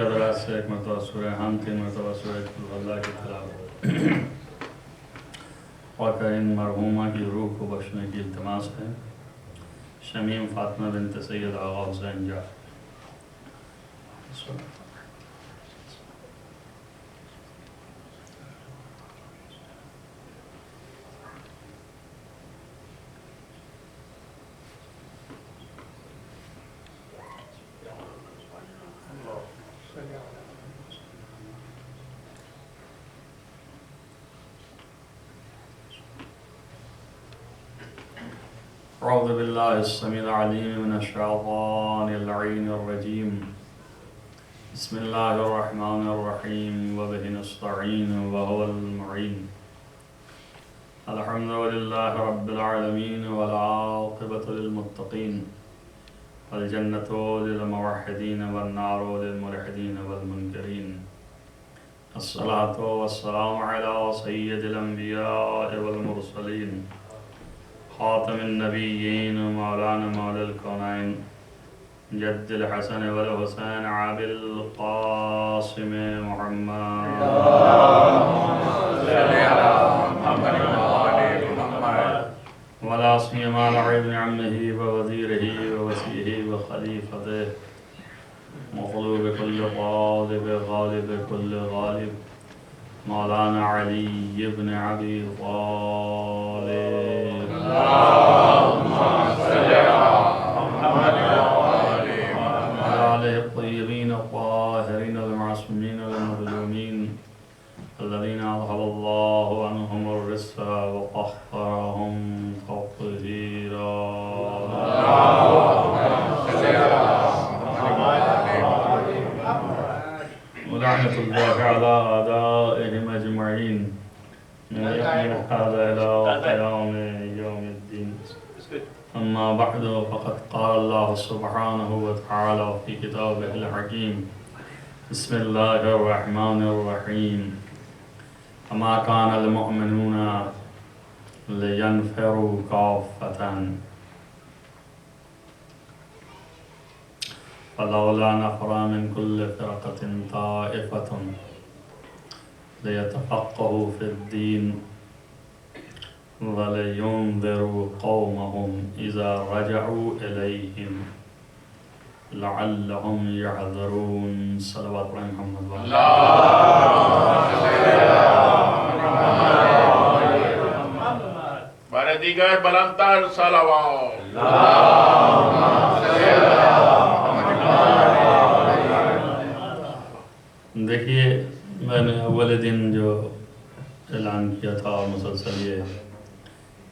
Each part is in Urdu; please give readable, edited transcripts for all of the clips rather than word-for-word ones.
حضرات سے ایک مرتبہ سورہ حم 3 مرتبہ سورہ قل اللہ کی تلاوت اور کہ ان مرحومہ کی روح کو بخشنے کی التماس ہے۔ شمیم فاطمہ بنت سید آغا حسین جا۔ اعوذ باللہ السمیع العلیم من الشیطان اللعین الرجیم۔ بسم اللہ الرحمن الرحیم وبہ نستعین وہو المعین۔ الحمدللہ رب العالمین والعاقبۃ للمتقین والجنۃ للموحدین والنار للملحدین والمنکرین۔ الصلاۃ والسلام علی سید الانبیاء والمرسلین خاتم النبیین مولانا مولا الکونین جد الحسن والحسین عابد القاسم محمد ولا سیما ابن عمه ووزیره ووصیه وخلیفته مغلوب كل غالب غالب كل غالب مولانا علی بن ابی طالب اللهم صل على محمد وعلى آله الطيبين الطاهرين المعصومين المظلومين الذين أذهب الله عنهم الرجس وطهرهم تطهيرا ولعنة الله على أعدائهم أجمعين من يوم هذا إلى قيام يوم الدين. أما بعد فقد قال الله سبحانه وتعالى في كتابه الحكيم بسم الله الرحمن الرحيم وما كان المؤمنون لينفروا كافة فلولا نفر من كل فرقة طائفة ليتفقهوا في الدين ولينذروا قومهم إذا رجعوا إليهم لعلهم يحذرون. صلوات محمد بارے دیگر بلندتر صلوات دیکھیے میں نے اول دن جو اعلان کیا تھا اور مسلسل یہ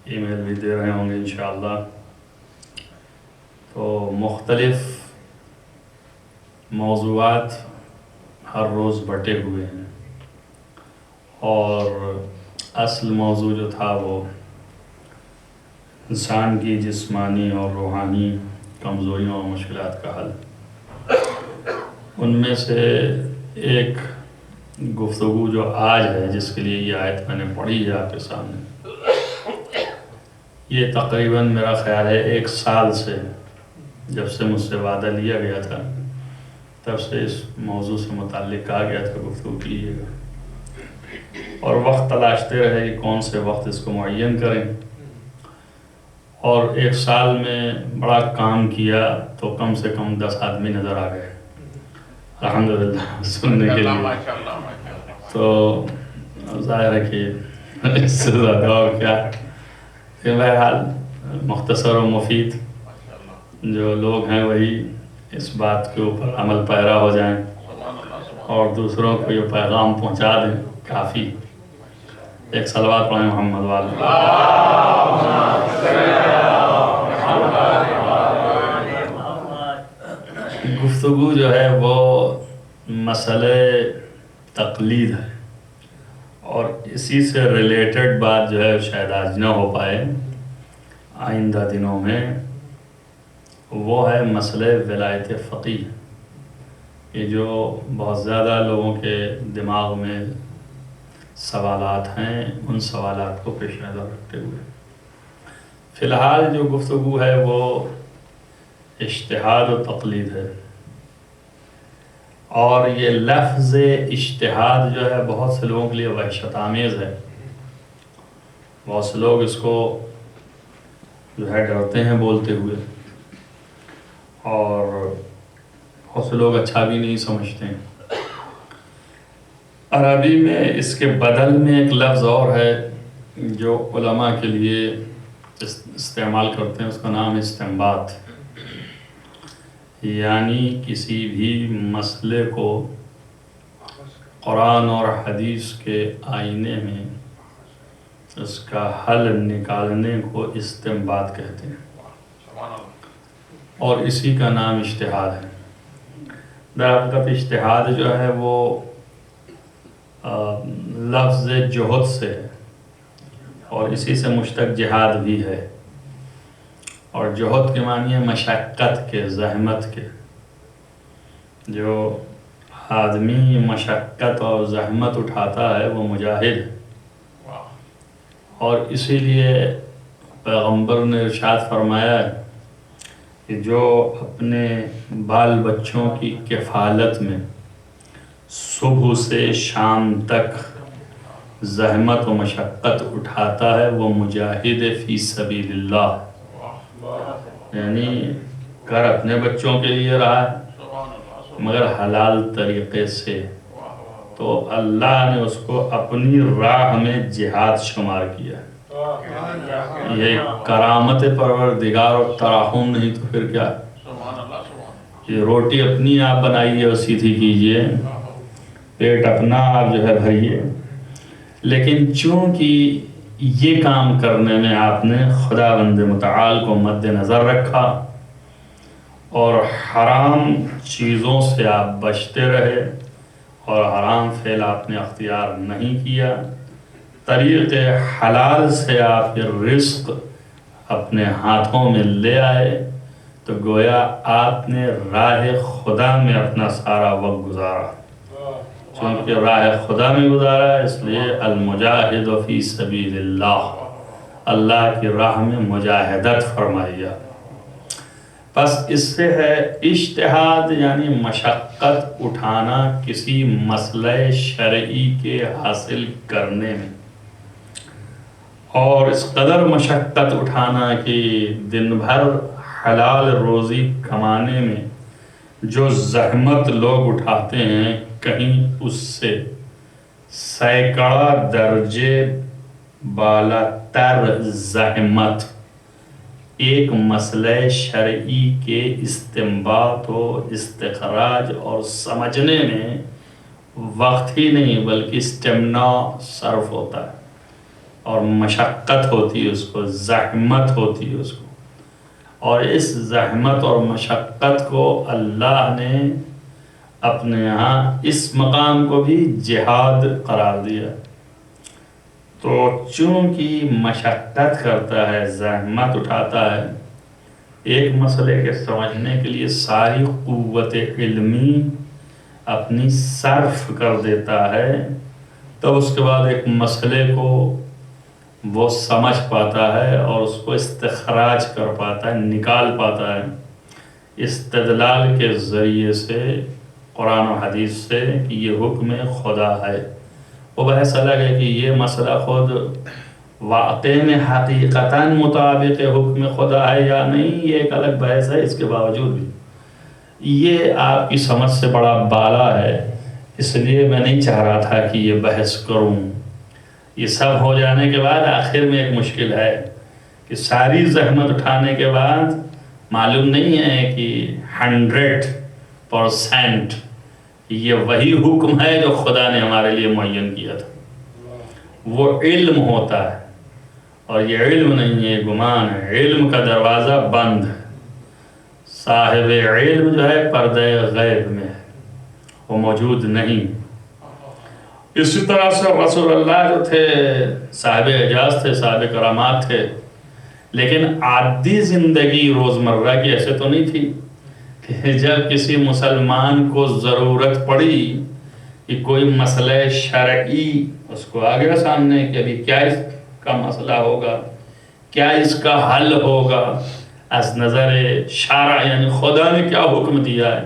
ای میل بھی دے رہے ہوں گے انشاءاللہ، تو مختلف موضوعات ہر روز بٹے ہوئے ہیں، اور اصل موضوع جو تھا وہ انسان کی جسمانی اور روحانی کمزوریوں اور مشکلات کا حل۔ ان میں سے ایک گفتگو جو آج ہے، جس کے لیے یہ آیت میں نے پڑھی ہے آپ کے سامنے، یہ تقریباً میرا خیال ہے 1 سال سے، جب سے مجھ سے وعدہ لیا گیا تھا تب سے اس موضوع سے متعلق کہا گیا تھا گفتگو کیجیے گا، اور وقت تلاشتے رہے کہ کون سے وقت اس کو معین کریں، اور 1 سال میں بڑا کام کیا تو کم سے کم 10 آدمی نظر آ گئے الحمدللہ سننے کے لیے۔ تو ظاہر ہے کہ اس سے زیادہ اور کیا، بہرحال مختصر و مفید جو لوگ ہیں وہی اس بات کے اوپر عمل پیرا ہو جائیں اور دوسروں کو یہ پیغام پہنچا دیں، کافی۔ ایک صلوات پڑھیں محمد والے۔ گفتگو جو ہے وہ مسئلہ تقلید ہے، اور اسی سے ریلیٹڈ بات جو ہے شاید آج نہ ہو پائے، آئندہ دنوں میں، وہ ہے مسئلہ ولایت فقیہ۔ یہ جو بہت زیادہ لوگوں کے دماغ میں سوالات ہیں، ان سوالات کو پیش نظر رکھتے ہوئے فی الحال جو گفتگو ہے وہ اجتہاد و تقلید ہے، اور یہ لفظ اجتہاد جو ہے بہت سے لوگوں کے لیے وحشت آمیز ہے. بہت سے لوگ اس کو جو ہے ڈرتے ہیں بولتے ہوئے، اور بہت سے لوگ اچھا بھی نہیں سمجھتے ہیں. عربی میں اس کے بدل میں ایک لفظ اور ہے جو علماء کے لیے استعمال کرتے ہیں، اس کا نام ہے استنباط. یعنی کسی بھی مسئلے کو قرآن اور حدیث کے آئینے میں اس کا حل نکالنے کو استنباط کہتے ہیں، اور اسی کا نام اجتہاد ہے. درحقیقت اجتہاد جو ہے وہ لفظ جہد سے ہے، اور اسی سے مشتق جہاد بھی ہے. اور جہد کے معنی ہے مشقت کے، زحمت کے. جو آدمی مشقت اور زحمت اٹھاتا ہے وہ مجاہد ہے. اور اسی لیے پیغمبر نے ارشاد فرمایا ہے کہ جو اپنے بال بچوں کی کفالت میں صبح سے شام تک زحمت و مشقت اٹھاتا ہے وہ مجاہد فی سبیل اللہ. یعنی گھر اپنے بچوں کے لیے رہا ہے مگر حلال طریقے سے، تو اللہ نے اس کو اپنی راہ میں جہاد شمار کیا. یہ کرامت پروردگار اور تراحم نہیں تو پھر کیا؟ یہ روٹی اپنی آپ بنائیے اور سیدھی کیجئے، پیٹ اپنا آپ جو ہے بھریے، لیکن چونکہ یہ کام کرنے میں آپ نے خداوند متعال کو مد نظر رکھا اور حرام چیزوں سے آپ بچتے رہے اور حرام فعل آپ نے اختیار نہیں کیا، طریق حلال سے آپ یہ رزق اپنے ہاتھوں میں لے آئے، تو گویا آپ نے راہ خدا میں اپنا سارا وقت گزارا. چونکہ راہ خدا میں گزارا اس لیے المجاہد فی سبیل اللہ، اللہ کی راہ میں مجاہدت فرمائیا. بس اس سے ہے اجتہاد، یعنی مشقت اٹھانا کسی مسئلہ شرعی کے حاصل کرنے میں، اور اس قدر مشقت اٹھانا کہ دن بھر حلال روزی کمانے میں جو زحمت لوگ اٹھاتے ہیں کہیں اس سے سینکڑا درجے بالا تر زحمت ایک مسئلہ شرعی کے استنباط و استخراج اور سمجھنے میں وقت ہی نہیں بلکہ اسٹیمنا صرف ہوتا ہے، اور مشقت ہوتی ہے، اس کو زحمت ہوتی ہے اس کو. اور اس زحمت اور مشقت کو اللہ نے اپنے یہاں اس مقام کو بھی جہاد قرار دیا. تو چونکہ مشقت کرتا ہے، زحمت اٹھاتا ہے، ایک مسئلے کے سمجھنے کے لیے ساری قوت علمی اپنی صرف کر دیتا ہے، تو اس کے بعد ایک مسئلے کو وہ سمجھ پاتا ہے اور اس کو استخراج کر پاتا ہے، نکال پاتا ہے استدلال کے ذریعے سے قرآن و حدیث سے کہ یہ حکم خدا ہے. وہ بحث الگ ہے کہ یہ مسئلہ خود واقع میں حقیقتاً مطابق حکم خدا ہے یا نہیں، یہ ایک الگ بحث ہے. اس کے باوجود بھی یہ آپ کی سمجھ سے بڑا بالا ہے، اس لیے میں نہیں چاہ رہا تھا کہ یہ بحث کروں. یہ سب ہو جانے کے بعد آخر میں ایک مشکل ہے کہ ساری زحمت اٹھانے کے بعد معلوم نہیں ہے کہ 100% یہ وہی حکم ہے جو خدا نے ہمارے لیے معین کیا تھا. وہ علم ہوتا ہے، اور یہ علم نہیں ہے، گمان ہے. علم کا دروازہ بند ہے. صاحب علم جو ہے پردہ غیب میں ہے، وہ موجود نہیں. اسی طرح سے رسول اللہ جو تھے صاحب اعجاز تھے، صاحب کرامات تھے، لیکن عادی زندگی روزمرہ کی ایسے تو نہیں تھی کہ جب کسی مسلمان کو ضرورت پڑی کہ کوئی مسئلہ شرعی اس کو آ گیا سامنے کہ ابھی کیا اس کا مسئلہ ہوگا، کیا اس کا حل ہوگا از نظر شارع، یعنی خدا نے کیا حکم دیا ہے،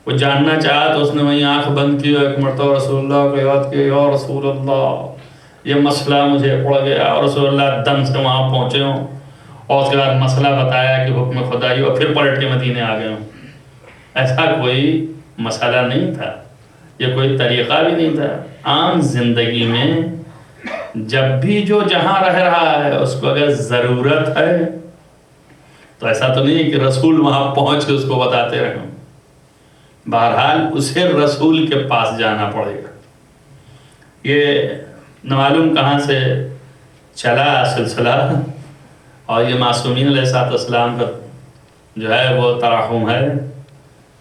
وہ جاننا چاہا تو اس نے وہیں آنکھ بند کی اور ایک مرتبہ رسول اللہ کو یاد کیا، یا رسول اللہ یہ مسئلہ مجھے پڑ گیا، اور رسول اللہ دم سے وہاں پہنچے ہوں اور اس کے بعد مسئلہ بتایا کہ حکم خدائی، اور پھر پلٹ کے مدینے آ گئے ہوں۔ ایسا کوئی مسئلہ نہیں تھا، یہ کوئی طریقہ بھی نہیں تھا۔ عام زندگی میں جب بھی جو جہاں رہ رہا ہے اس کو اگر ضرورت ہے تو ایسا تو نہیں کہ رسول وہاں پہنچ کے اس کو بتاتے رہیں، بہرحال اسے رسول کے پاس جانا پڑے گا۔ یہ نہ معلوم کہاں سے چلا سلسلہ، اور یہ معصومین علیہ السلام کا جو ہے وہ تراحم ہے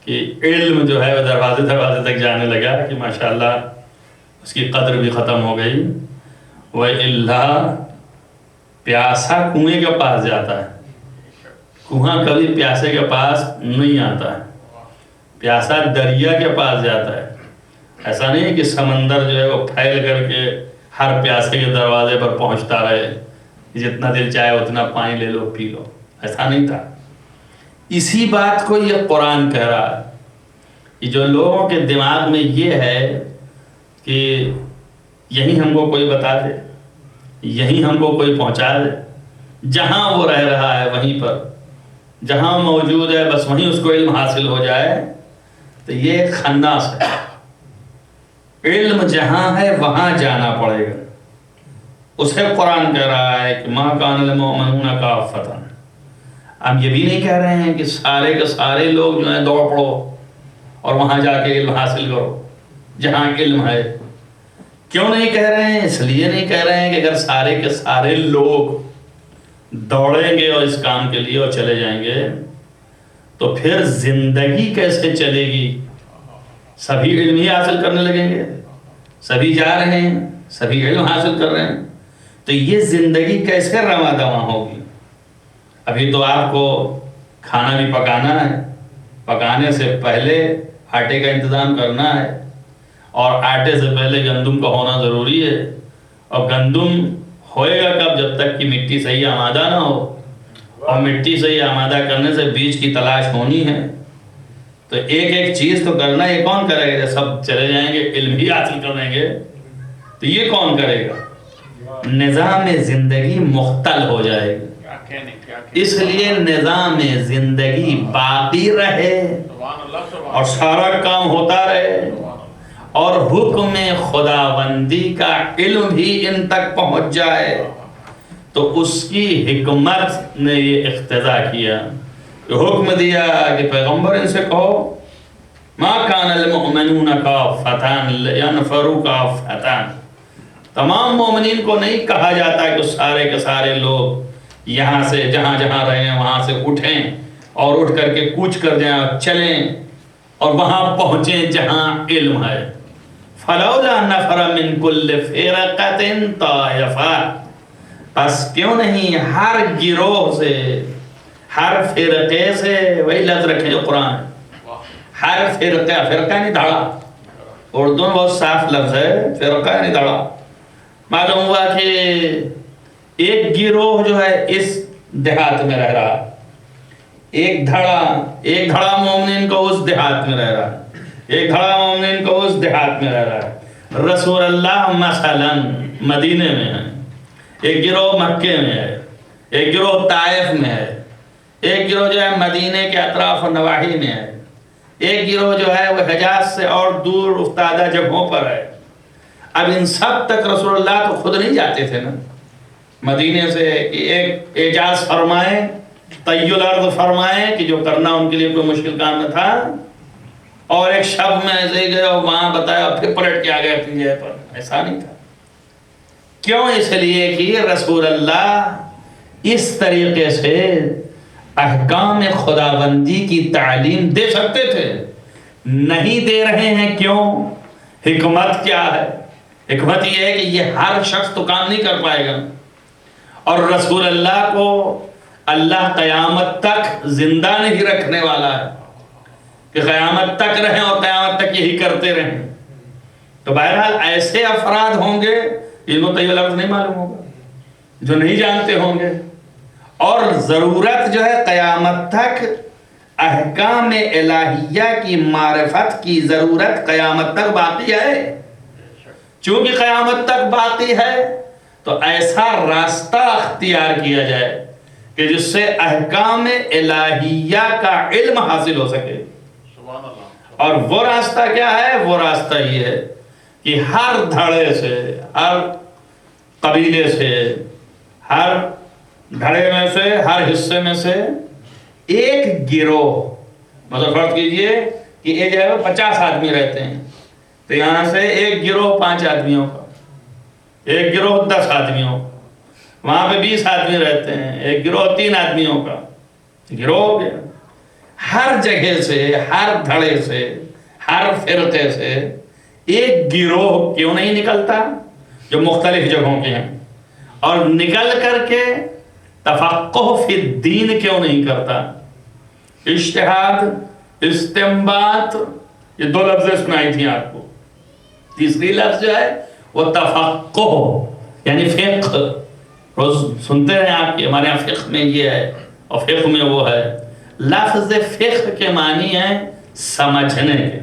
کہ علم جو ہے وہ دروازے دروازے تک جانے لگا کہ ماشاءاللہ اس کی قدر بھی ختم ہو گئی۔ وَإِلَّا پیاسا کنویں کے پاس جاتا ہے، کنواں کبھی پیاسے کے پاس نہیں آتا ہے، پیاسا دریا کے پاس جاتا ہے۔ ایسا نہیں ہے کہ سمندر جو ہے وہ پھیل کر کے ہر پیاسے کے دروازے پر پہنچتا رہے، جتنا دل چاہے اتنا پانی لے لو پی لو، ایسا نہیں تھا۔ اسی بات کو یہ قرآن کہہ رہا ہے کہ جو لوگوں کے دماغ میں یہ ہے کہ یہی ہم کو کوئی بتا دے، یہی ہم کو کوئی پہنچا دے، جہاں وہ رہ رہا ہے وہیں پر، جہاں موجود ہے بس وہیں اس کو علم حاصل ہو جائے، تو یہ ایک خناس ہے۔ علم جہاں ہے وہاں جانا پڑے گا۔ اسے قرآن کہہ رہا ہے کہ مَا كَانَ الْمُؤْمِنُونَ كَافَّةً۔ ہم یہ بھی نہیں کہہ رہے ہیں کہ سارے کے سارے لوگ جو ہیں دوڑ پڑو اور وہاں جا کے علم حاصل کرو جہاں علم ہے۔ کیوں نہیں کہہ رہے ہیں؟ اس لیے نہیں کہہ رہے ہیں کہ اگر سارے کے سارے لوگ دوڑیں گے اور اس کام کے لیے اور چلے جائیں گے تو پھر زندگی کیسے چلے گی؟ سبھی علم ہی حاصل کرنے لگیں گے، سبھی جا رہے ہیں، سبھی علم حاصل کر رہے ہیں، تو یہ زندگی کیسے رواں دواں ہوگی؟ ابھی تو آپ کو کھانا بھی پکانا ہے، پکانے سے پہلے آٹے کا انتظام کرنا ہے، اور آٹے سے پہلے گندم کا ہونا ضروری ہے، اور گندم ہوئے گا کب؟ جب تک کہ مٹی صحیح آمادہ نہ ہو، اور مٹی صحیح آمادہ کرنے سے بیج کی تلاش ہونی ہے، تو ایک ایک چیز تو کرنا ہے۔ یہ کون کرے گا؟ جب سب چلے جائیں گے علم ہی حاصل کر لیں گے تو یہ کون کرے گا؟ نظام زندگی مختل ہو جائے گی، اس لیے نظام زندگی باقی رہے اور سارا کام ہوتا رہے، اور حکم خداوندی کا علم بھی ان تک پہنچ جائے، تو اس کی حکمت نے یہ اقتضا کیا، حکم دیا کہ پیغمبر ان سے کہو ما کان المؤمنون کافۃ لینفروا کافۃ۔ تمام مومنین کو نہیں کہا جاتا کہ سارے کے سارے لوگ یہاں سے جہاں جہاں رہے ہیں وہاں سے اٹھیں اور اٹھ کر کے کوچ کر جائیں اور چلیں اور وہاں پہنچیں جہاں علم ہے۔ فلولا نفر من کل فرقۃ طائفۃ، پس کیوں نہیں ہر گروہ سے، ہر فرقے سے، وہی لفظ رکھیں جو قرآن ہے، ہر فرقہ، فرقہ نہیں دھڑا، اردو میں بہت صاف لفظ ہے، فرقہ نہیں دھڑا۔ معلوم ہوا کہ ایک گروہ جو ہے اس دیہات میں رہ رہا، ایک دھڑا مومنین کو اس دیہات میں رہ رہا، ایک دھڑا مومنین کو اس دیہات میں رہ رہا ہے۔ رسول اللہ مثلا مدینے میں ہے، ایک گروہ مکے میں ہے، ایک گروہ طائف میں ہے، ایک گروہ جو ہے مدینے کے اطراف و نواحی میں ہے، ایک گروہ جو ہے وہ حجاز سے اور دور افتادہ جگہوں پر ہے۔ اب ان سب تک رسول اللہ تو خود نہیں جاتے تھے نا مدینے سے کہ ایک اعجاز فرمائیں، طی الارض فرمائیں کہ جو کرنا ان کے لیے کوئی مشکل کام نہ تھا، اور ایک شب میں ایسے ہی گئے اور وہاں بتایا پھر پلٹ کے آ گئے اپنی جگہ پر، ایسا نہیں تھا۔ کیوں؟ اس لیے کہ رسول اللہ اس طریقے سے احکام خداوندی کی تعلیم دے سکتے تھے، نہیں دے رہے ہیں۔ کیوں؟ حکمت کیا ہے؟ حکمت یہ ہے کہ یہ ہر شخص تو کام نہیں کر پائے گا، اور رسول اللہ کو اللہ قیامت تک زندہ نہیں رکھنے والا ہے کہ قیامت تک رہیں اور قیامت تک یہی کرتے رہیں۔ تو بہرحال ایسے افراد ہوں گے جن کو طیب لفظ نہیں معلوم ہوگا، جو نہیں جانتے ہوں گے، اور ضرورت جو ہے قیامت تک احکام الہیہ کی معرفت کی ضرورت قیامت تک باقی ہے. چونکہ قیامت تک باقی ہے تو ایسا راستہ اختیار کیا جائے کہ جس سے احکام الہیہ کا علم حاصل ہو سکے. سبحان اللہ. اور وہ راستہ کیا ہے؟ وہ راستہ یہ ہے کہ ہر دھڑے سے، ہر قبیلے سے، ہر دھڑے میں سے، ہر حصے میں سے ایک گروہ، مطلب فرض کیجئے کہ ایک جگہ 50 آدمی رہتے ہیں تو یہاں سے ایک گروہ 5 آدمیوں کا، ایک گروہ 10 آدمیوں کا، وہاں پہ 20 آدمی رہتے ہیں، ایک گروہ 3 آدمیوں کا، گروہ ہو گیا. ہر جگہ سے، ہر دھڑے سے، ہر فرقے سے ایک گروہ کیوں نہیں نکلتا جو مختلف جگہوں کے ہیں، اور نکل کر کے تفقہ فی الدین کیوں نہیں کرتا؟ اجتہاد، استنباط، یہ 2 لفظیں سنائی تھیں آپ کو. تیسری لفظ جو ہے وہ تفقہ یعنی فقہ. روز سنتے ہیں آپ کہ ہمارے یہاں فقہ میں یہ ہے اور فقہ میں وہ ہے. لفظ فقہ کے معنی ہے سمجھنے کے.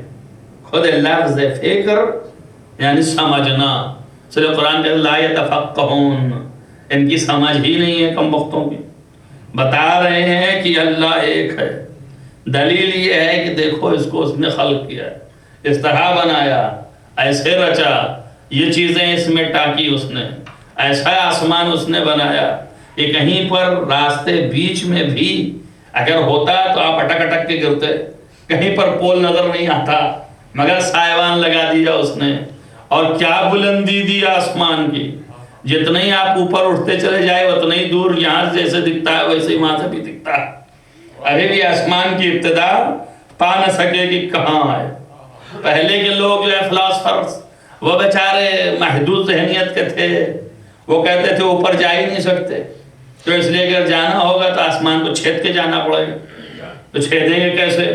خود لفظ فکر یعنی سمجھنا. صرف قرآن کے لا یتفقہون، ان کی سمجھ ہی نہیں ہے کم بختوں کی. بتا رہے ہیں کہ اللہ ایک ہے. دلیل یہ ہے کہ دیکھو اس کو اس نے خلق کیا، اس طرح بنایا، ایسے رچا، یہ چیزیں اس میں ٹاکی اس نے، ایسا آسمان اس نے بنایا. کہ کہیں پر راستے بیچ میں بھی اگر ہوتا تو آپ اٹک اٹک کے گرتے. کہیں پر پول نظر نہیں آتا مگر سائبان لگا دیا اس نے. اور کیا بلندی دی آسمان کی، جتنے ہی آپ اوپر اٹھتے چلے جائے اتنے ہی دور یہاں جیسے دکھتا ہے ویسے ہی وہاں سے بھی دکھتا ہے. ابھی بھی آسمان کی ابتدا پا نہ سکے کہ کہاں ہے. پہلے کے لوگ جو ہے فلاسفرز، وہ بیچارے محدود ذہنیت کے تھے. وہ کہتے تھے اوپر جا ہی نہیں سکتے، تو اس لیے اگر جانا ہوگا تو آسمان کو چھید کے جانا پڑے گا. تو چھیدیں گے کیسے؟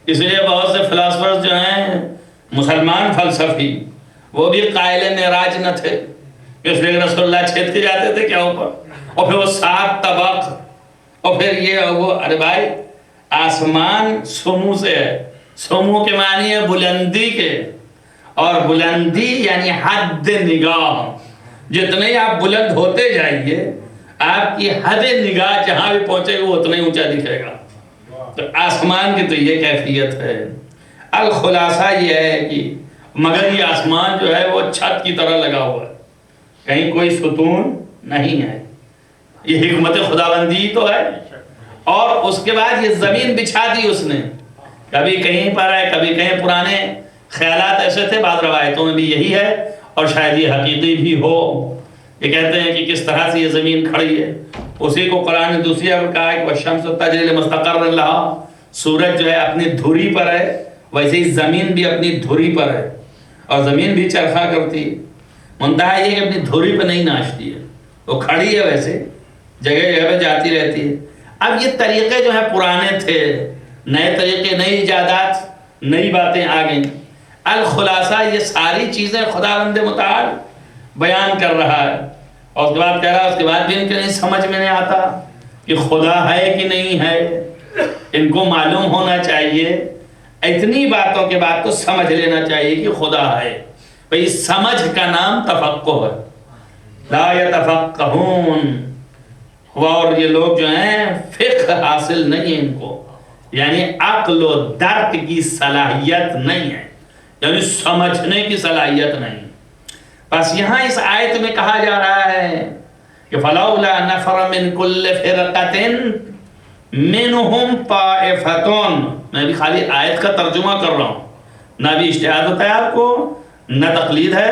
اس لیے بہت سے فلاسفرز جو ہیں مسلمان فلسفی، وہ بھی قائل معراج نہ تھے. اس لیے رسول اللہ چھید کے جاتے تھے کیا اوپر؟ اور پھر وہ 7 طبق، اور پھر یہ وہ. ارے بھائی آسمان سمو سے ہے. سمو کے معنی ہے بلندی کے، اور بلندی یعنی حد نگاہ. جتنے ہی آپ بلند ہوتے جائیے آپ کی حد نگاہ جہاں بھی پہنچے گا وہ اتنا ہی اونچا دکھے گا. تو آسمان کی تو یہ کیفیت ہے. الخلاصہ یہ ہے کہ مگر یہ آسمان جو ہے وہ چھت کی طرح لگا ہوا ہے، کہیں کوئی ستون نہیں ہے. یہ حکمت خداوندی تو ہے. اور اس کے بعد یہ زمین بچھا دی اس نے. کبھی کہیں پر ہے، کبھی کہیں پرانے خیالات ایسے تھے، بعض روایتوں میں بھی یہی ہے اور شاید یہ حقیقی بھی ہو. یہ کہتے ہیں کہ کس طرح سے یہ زمین کھڑی ہے. اسی کو قرآن نے دوسری جگہ کہا ہے کہ والشمس تجری لمستقر لہا. سورج جو ہے اپنی دھری پر ہے، ویسے ہی زمین بھی اپنی دھری پر ہے، اور زمین بھی چرخا کرتی. منتہا یہ کہ اپنی دھری پہ نہیں ناچتی ہے، وہ کھڑی ہے، ویسے جگہ جگہ پہ جاتی رہتی ہے. اب یہ طریقے جو ہیں پرانے تھے، نئے طریقے، نئی ایجادات، نئی باتیں آ گئیں. الخلاصہ یہ ساری چیزیں خداوند متعال بیان کر رہا ہے. اور اس کے بعد کہہ رہا ہے، اس کے بعد بھی ان کے نہیں سمجھ میں نہیں آتا کہ خدا ہے کہ نہیں ہے. ان کو معلوم ہونا چاہیے، اتنی باتوں کے بعد تو سمجھ لینا چاہیے کہ خدا ہے. بھئی سمجھ کا نام تفقہ ہے. لا یتفقہون. اور یہ لوگ جو ہیں فقہ حاصل نہیں ہے ان کو، یعنی عقل و درک کی صلاحیت نہیں ہے، یعنی سمجھنے کی صلاحیت نہیں. بس یہاں اس آیت میں کہا جا رہا ہے کہ فَلَوْلَا نَفَرَ مِن كُلِّ فِرْقَةٍ مِّنْهُمْ طَائِفَةٌ. میں بھی خالی آیت کا ترجمہ کر رہا ہوں، نہ بھی اجتہاد ہوتا ہے آپ کو، نہ تقلید ہے،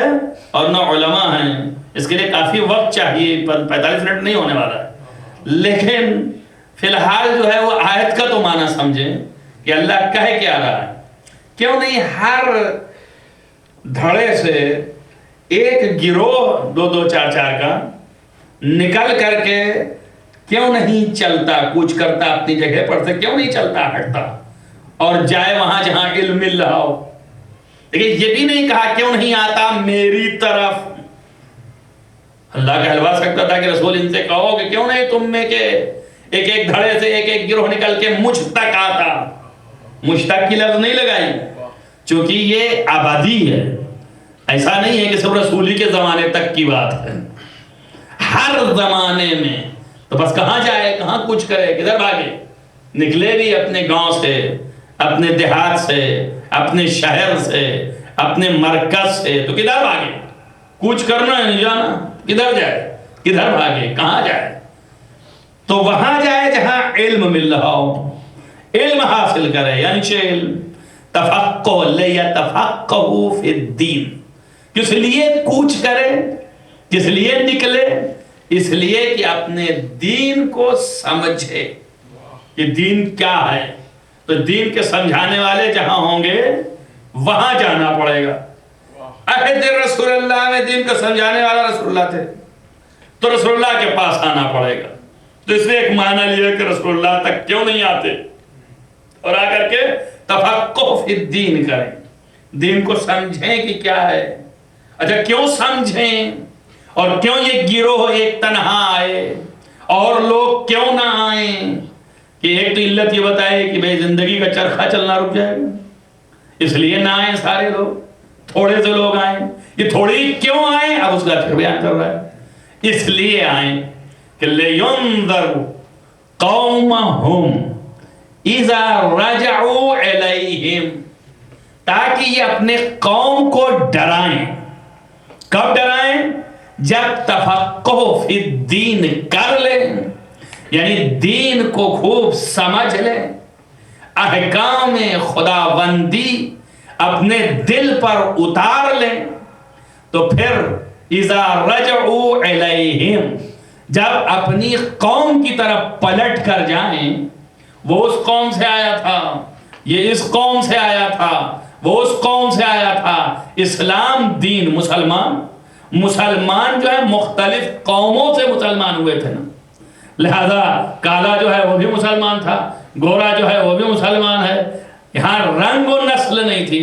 اور نہ علماء ہیں. اس کے لیے کافی وقت چاہیے، 45 منٹ نہیں ہونے والا ہے. لیکن فی الحال جو ہے وہ آیت کا تو معنی سمجھیں کہ اللہ کہہ کیا رہا ہے. کیوں نہیں ہر دھڑے سے ایک گروہ 2-2 4-4 کا نکل کر کے کیوں نہیں چلتا، کوچ کرتا اپنی جگہ پر سے، کیوں نہیں چلتا ہٹتا اور جائے وہاں جہاں علم مل رہا ہو. لیکن یہ بھی نہیں کہا کیوں نہیں آتا میری طرف. اللہ کہلوا سکتا تھا کہ رسول ان سے کہو کہ کیوں نہیں تم میں کے ایک ایک دھڑے سے ایک ایک گروہ نکل کے مجھ تک آتا. مشتق کی لفظ نہیں لگائی چونکہ یہ آبادی ہے، ایسا نہیں ہے کہ صرف رسولی کے زمانے تک کی بات ہے، ہر زمانے میں۔ تو بس کہاں جائے، کہاں کچھ کرے، کدھر بھاگے؟ نکلے بھی اپنے گاؤں سے، اپنے دیہات سے، اپنے شہر سے، اپنے مرکز سے، تو کدھر بھاگے؟ کچھ کرنا ہے، نہیں جانا، کدھر جائے، کدھر بھاگے، کہاں جائے؟ تو وہاں جائے جہاں علم مل رہا ہو، علم حاصل کرے، یعنی کہ علم تفقہ، لیتفقہوا فی الدین۔ کس لیے کوچ کرے، کس لیے نکلے؟ اس لیے کہ اپنے دین کو سمجھے کہ دین کیا ہے۔ تو دین کے سمجھانے والے جہاں ہوں گے وہاں جانا پڑے گا۔ عہد رسول اللہ میں دین کو سمجھانے والا رسول اللہ تھے، تو رسول اللہ کے پاس آنا پڑے گا۔ تو اس نے ایک معنی لیا کہ رسول اللہ تک کیوں نہیں آتے اور آ کر کے تفقہ فی الدین کریں، دین کو سمجھیں کہ کیا ہے۔ اچھا کیوں سمجھیں اور کیوں یہ گروہ ایک تنہا آئے اور لوگ کیوں نہ آئیں؟ کہ ایک تو علت یہ بتائے کہ بھئی زندگی کا چرخہ چلنا رک جائے گا، اس لیے نہ آئیں سارے لوگ، تھوڑے سے لوگ آئیں۔ یہ تھوڑی کیوں آئیں اب اس کا پھر بیان کر رہا ہے۔ اس لیے آئیں کہ لِيُنذِرُوا قَوْمَهُمْ اِذَا رَجَعُوا إِلَيْهِمْ، تاکہ یہ اپنے قوم کو ڈرائیں۔ کب ڈرائیں؟ جب تفقہ فی الدین کر لیں، یعنی دین کو خوب سمجھ لیں، احکام خداوندی اپنے دل پر اتار لیں، تو پھر اذا رجعوا الیہم، جب اپنی قوم کی طرف پلٹ کر جائیں، وہ اس قوم سے آیا تھا، یہ اس قوم سے آیا تھا، وہ اس قوم سے آیا تھا۔ اسلام دین، مسلمان جو ہے مختلف قوموں سے مسلمان ہوئے تھے نا، لہذا کالا جو ہے وہ بھی مسلمان تھا، گورا جو ہے وہ بھی مسلمان ہے، یہاں رنگ و نسل نہیں تھی،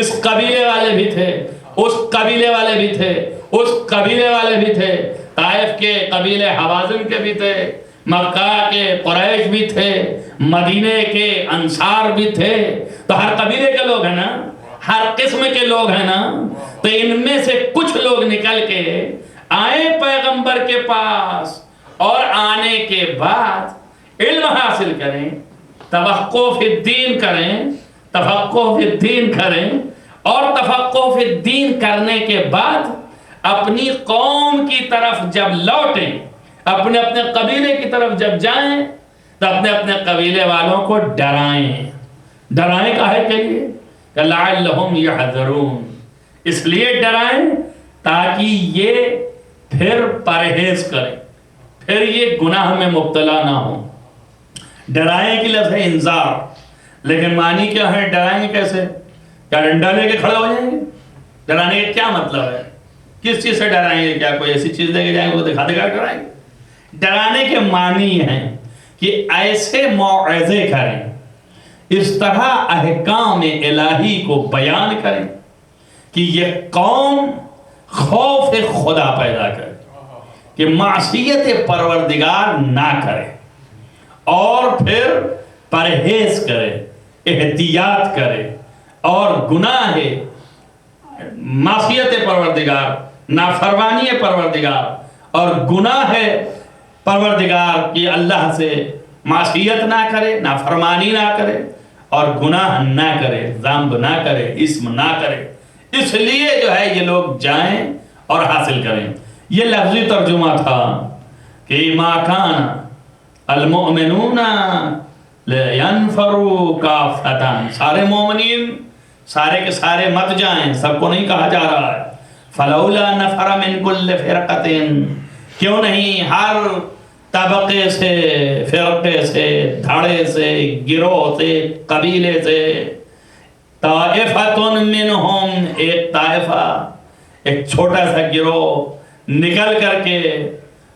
اس قبیلے والے بھی تھے، اس قبیلے والے بھی تھے، اس قبیلے والے بھی تھے، طائف کے قبیلے حوازن کے بھی تھے، مکہ کے قریش بھی تھے، مدینے کے انصار بھی تھے۔ تو ہر قبیلے کے لوگ ہیں نا، ہر قسم کے لوگ ہیں نا، تو ان میں سے کچھ لوگ نکل کے آئے پیغمبر کے پاس، اور آنے کے بعد علم حاصل کریں، تفقہ فی الدین کریں، تفقہ فی الدین کریں، اور تفقہ فی الدین کرنے کے بعد اپنی قوم کی طرف جب لوٹیں، اپنے اپنے قبیلے کی طرف جب جائیں، تو اپنے اپنے قبیلے والوں کو ڈرائیں۔ ڈرائیں کاہے کے لیے؟ کہ لعلہم یحذرون، اس لیے ڈرائیں تاکہ یہ پھر پرہیز کریں، پھر یہ گناہ میں مبتلا نہ ہوں۔ ڈرائیں کی لفظ ہے انذار، لیکن معنی کیا ہے؟ ڈرائیں گے کیسے؟ کیا ڈنڈا لے کے کھڑے ہو جائیں گے؟ ڈرانے کا کیا مطلب ہے؟ کس چیز سے ڈرائیں گے؟ کیا کوئی ایسی چیز دے کے جائیں گے وہ دکھا دکھا ڈرائیں گے؟ ڈرانے کے معنی ہیں کہ ایسے موعظے کریں، اس طرح احکام الہی کو بیان کریں کہ یہ قوم خوف خدا پیدا کرے، کہ معصیت پروردگار نہ کرے، اور پھر پرہیز کرے، احتیاط کرے، اور گناہ معصیت پروردگار، نافرمانی پروردگار اور گناہ پروردگار کی اللہ سے معصیت نہ کرے، نافرمانی نہ کرے، اور گناہ نہ کرے، ذنب نہ کرے، اسم نہ کرے۔ اس لیے جو ہے یہ لوگ جائیں اور حاصل کریں۔ یہ لفظی ترجمہ تھا کہ ما کان المؤمنون لینفروا کافۃ، سارے مومنین سارے کے سارے مت جائیں، سب کو نہیں کہا جا رہا ہے۔ فلولا نفر من کل فرقۃ، کیوں نہیں ہر طبقے سے، فرقے سے، دھڑے سے، گروہ سے، قبیلے سے، طائفۃ منہم، ایک طائفہ، ایک چھوٹا سا گروہ نکل کر کے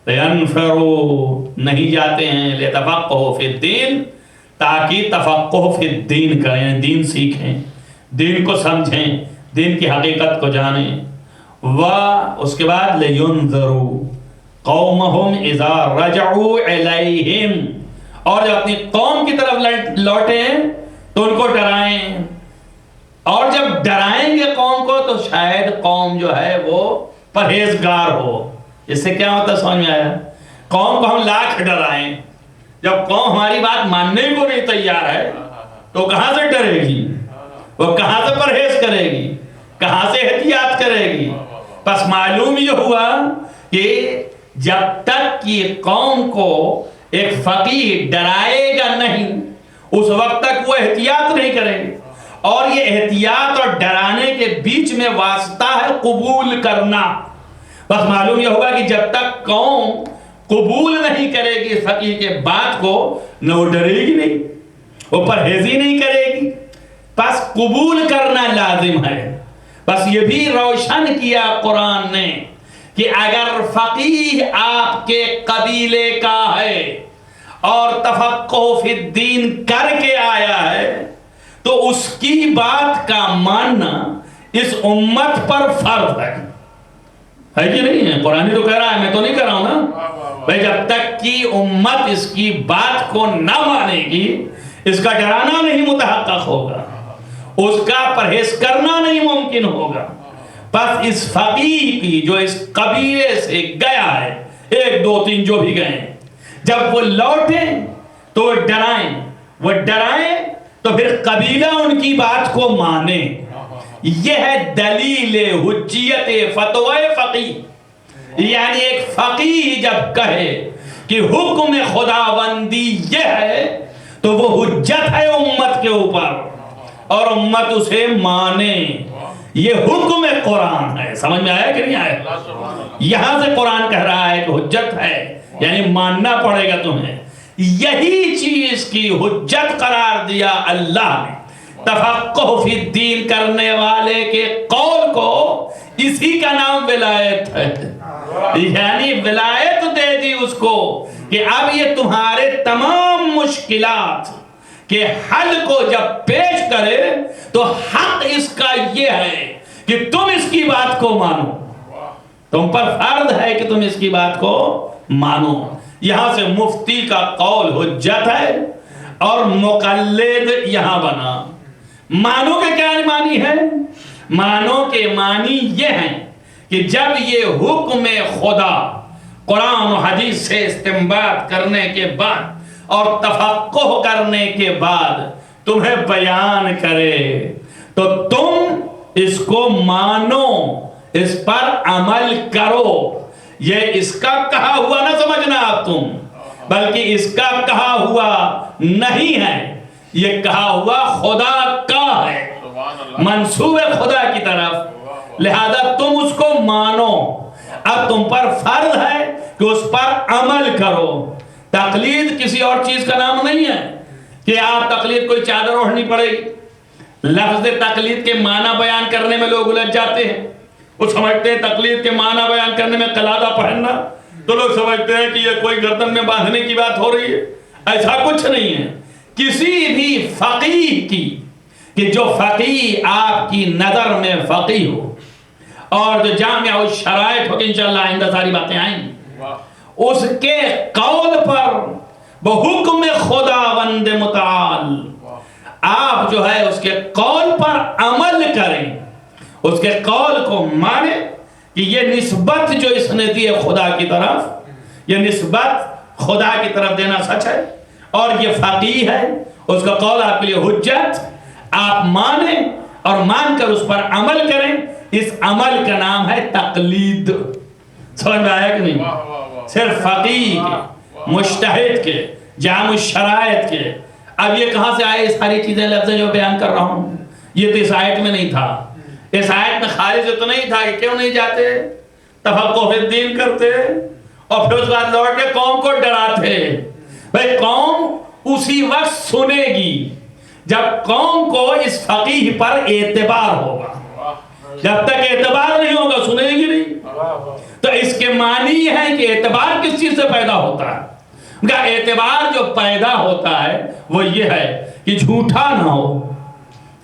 لینفروا، نہیں جاتے ہیں، لتفقہوا فی الدین، تاکہ تفقہ فی الدین کریں، دین سیکھیں، دین کو سمجھیں، دین کی حقیقت کو جانیں۔ اس کے بعد لینذروا قومہم اذا رجعوا الیہم، اور جب اپنی قوم کی طرف لوٹیں تو ان کو ڈرائیں، اور جب ڈرائیں گے قوم کو تو شاید قوم جو ہے وہ پرہیزگار ہو۔ اس سے کیا ہوتا ہے سمجھ میں آیا؟ قوم کو ہم لاکھ ڈرائیں، جب قوم ہماری بات ماننے کو نہیں تیار ہے تو کہاں سے ڈرے گی؟ وہ کہاں سے پرہیز کرے گی؟ کہاں سے احتیاط کرے گی؟ بس معلوم یہ ہوا کہ جب تک کہ قوم کو ایک فقیہ ڈرائے گا نہیں اس وقت تک وہ احتیاط نہیں کریں گے۔ اور یہ احتیاط اور ڈرانے کے بیچ میں واسطہ ہے قبول کرنا۔ بس معلوم یہ ہوگا کہ جب تک قوم قبول نہیں کرے گی فقیہ کے بات کو، نہ وہ ڈرے گی نہیں، وہ پرہیزی نہیں کرے گی۔ بس قبول کرنا لازم ہے۔ بس یہ بھی روشن کیا قرآن نے کہ اگر فقیہ آپ کے قبیلے کا ہے اور تفقہ فی الدین کر کے آیا ہے تو اس کی بات کا ماننا اس امت پر فرض ہے کہ نہیں ہے؟ قرآن تو کہہ رہا ہے، میں تو نہیں کہہ رہا ہوں نا بھائی، جب تک کہ امت اس کی بات کو نہ مانے گی اس کا ڈرانا نہیں متحقق ہوگا، اس کا پرہیز کرنا نہیں ممکن ہوگا۔ بس اس فقیہ کی جو اس قبیلے سے گیا ہے، 1 2 3 جو بھی گئے، جب وہ لوٹیں تو وہ ڈرائیں تو پھر قبیلہ ان کی بات کو مانے۔ یہ ہے دلیل حجیت فتوی فقیہ۔ یعنی ایک فقیہ جب کہے کہ حکم خداوندی یہ ہے تو وہ حجت ہے امت کے اوپر اور امت اسے مانے۔ یہ حکم قرآن ہے۔ سمجھ میں آیا کہ نہیں آیا؟ یہاں سے قرآن کہہ رہا ہے کہ حجت ہے، یعنی ماننا پڑے گا تمہیں۔ یہی چیز کی حجت قرار دیا اللہ نے تفقہ فی الدین کرنے والے کے قول کو، اسی کا نام ولایت ہے۔ یعنی ولایت دے دی اس کو کہ اب یہ تمہارے تمام مشکلات کہ حل کو جب پیش کرے تو حق اس کا یہ ہے کہ تم اس کی بات کو مانو، تم پر فرض ہے کہ تم اس کی بات کو مانو۔ یہاں سے مفتی کا قول حجت ہے اور مقلد یہاں بنا۔ مانو کے کیا معنی ہے؟ مانو کے معنی یہ ہیں کہ جب یہ حکم خدا قرآن و حدیث سے استنباط کرنے کے بعد اور تفقہ کرنے کے بعد تمہیں بیان کرے تو تم اس کو مانو، اس پر عمل کرو۔ یہ اس کا کہا ہوا نہ سمجھنا آپ تم، بلکہ اس کا کہا ہوا نہیں ہے، یہ کہا ہوا خدا کا ہے، منسوب خدا کی طرف، لہذا تم اس کو مانو۔ اب تم پر فرض ہے کہ اس پر عمل کرو۔ تقلید کسی اور چیز کا نام نہیں ہے کہ آپ تقلید کوئی چادر اوڑھنی پڑے گی۔ لفظ تقلید کے معنی بیان کرنے میں لوگ الجھ جاتے ہیں، وہ سمجھتے ہیں تقلید کے معنی بیان کرنے میں قلادہ پہننا، تو لوگ سمجھتے ہیں کہ یہ کوئی گردن میں باندھنے کی بات ہو رہی ہے۔ ایسا کچھ نہیں ہے۔ کسی بھی فقیہ کی کہ جو فقیہ آپ کی نظر میں فقیہ ہو اور جو جامع الشرائط ہو کہ انشاءاللہ آئندہ ساری باتیں آئیں گی، اس کے قول پر بحکم خداوند متعال آپ جو ہے اس کے قول پر عمل کریں، اس کے قول کو مانیں کہ یہ نسبت جو اس نے دی ہے خدا کی طرف، یہ نسبت خدا کی طرف دینا سچ ہے اور یہ فقیہ ہے، اس کا قول آپ کے لیے حجت، آپ مانیں اور مان کر اس پر عمل کریں۔ اس عمل کا نام ہے تقلید۔ سمجھ میں آیا کہ نہیں؟ صرف فقیہ کے، مجتہد کے، جامع الشرائط کے۔ اب یہ کہاں سے آئے یہ ساری چیزیں لفظیں جو بیان کر رہا ہوں؟ یہ تو اس آیت میں نہیں تھا۔ اس آیت میں خارج تو نہیں تھا کہ کیوں نہیں جاتے تفقہ فی الدین کرتے اور پھر اس بعد لوٹ کے قوم کو ڈراتے۔ بھئی قوم اسی وقت سنے گی جب قوم کو اس فقیہ پر اعتبار ہوگا۔ جب تک اعتبار نہیں ہوگا سنے گی نہیں۔ تو اس کے معنی یہ ہے کہ اعتبار کس چیز سے پیدا ہوتا ہے؟ ان کا اعتبار جو پیدا ہوتا ہے وہ یہ ہے کہ جھوٹا نہ ہو۔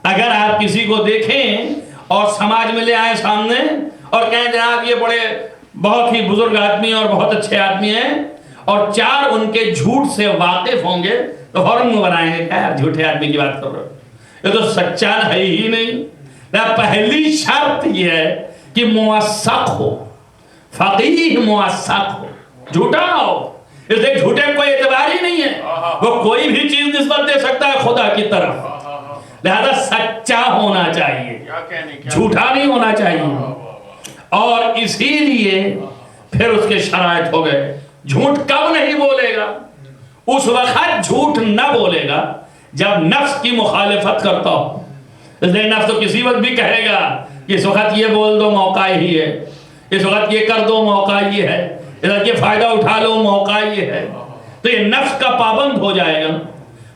اگر آپ کسی کو دیکھیں اور سماج میں لے آئیں سامنے اور کہیں جناب یہ بڑے بہت ہی بزرگ آدمی اور بہت اچھے آدمی ہیں اور 4 ان کے جھوٹ سے واقف ہوں گے تو فوراً منہ بنائیں گے، کیا یار جھوٹے آدمی کی بات کر رہے ہو؟ یہ تو سچا ہے ہی نہیں. پہلی شرط یہ ہے کہ موثق ہو، فقیہ موثق ہو، جھوٹا نہ ہو. اس لیے جھوٹے کوئی اعتبار ہی نہیں ہے، وہ کوئی بھی چیز نسبت دے سکتا ہے خدا کی طرف. لہذا سچا ہونا چاہیے، جھوٹا نہیں ہونا چاہیے. اور اسی لیے پھر اس کے شرائط ہو گئے. جھوٹ کب نہیں بولے گا؟ اس وقت جھوٹ نہ بولے گا جب نفس کی مخالفت کرتا ہو. اس لیے نفس تو کسی وقت بھی کہے گا کہ اس وقت یہ بول دو موقع ہی ہے، اس وقت یہ کر دو موقع یہ ہے، اس وقت یہ فائدہ اٹھا لو موقع یہ ہے. تو یہ نفس کا پابند ہو جائے گا.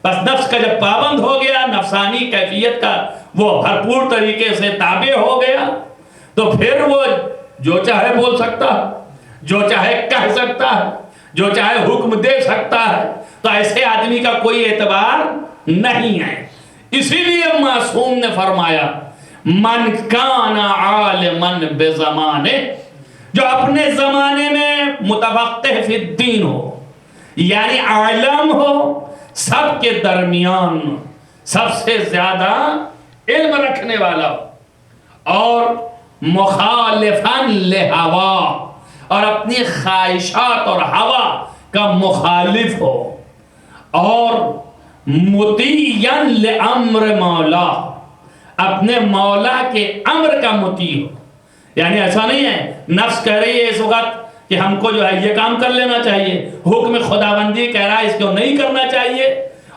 بس نفس کا جب پابند ہو گیا، نفسانی کیفیت کا وہ بھرپور طریقے سے تابع ہو گیا، تو پھر وہ جو چاہے بول سکتا ہے، جو چاہے کہہ سکتا ہے، جو چاہے حکم دے سکتا ہے. تو ایسے آدمی کا کوئی اعتبار نہیں ہے. اسی لیے معصوم نے فرمایا من کان عالما بزمانے، جو اپنے زمانے میں متفقہ فی الدین ہو، یعنی عالم ہو، سب کے درمیان سب سے زیادہ علم رکھنے والا ہو، اور مخالفاً لہوا، اور اپنی خواہشات اور ہوا کا مخالف ہو، اور مطیعاً لامر مولا، اپنے مولا کے امر کا مطیع ہو. یعنی ایسا نہیں ہے نفس کہہ رہی ہے اس وقت کہ ہم کو جو ہے یہ کام کر لینا چاہیے، حکم خداوندی کہہ رہا ہے اس کو نہیں کرنا چاہیے،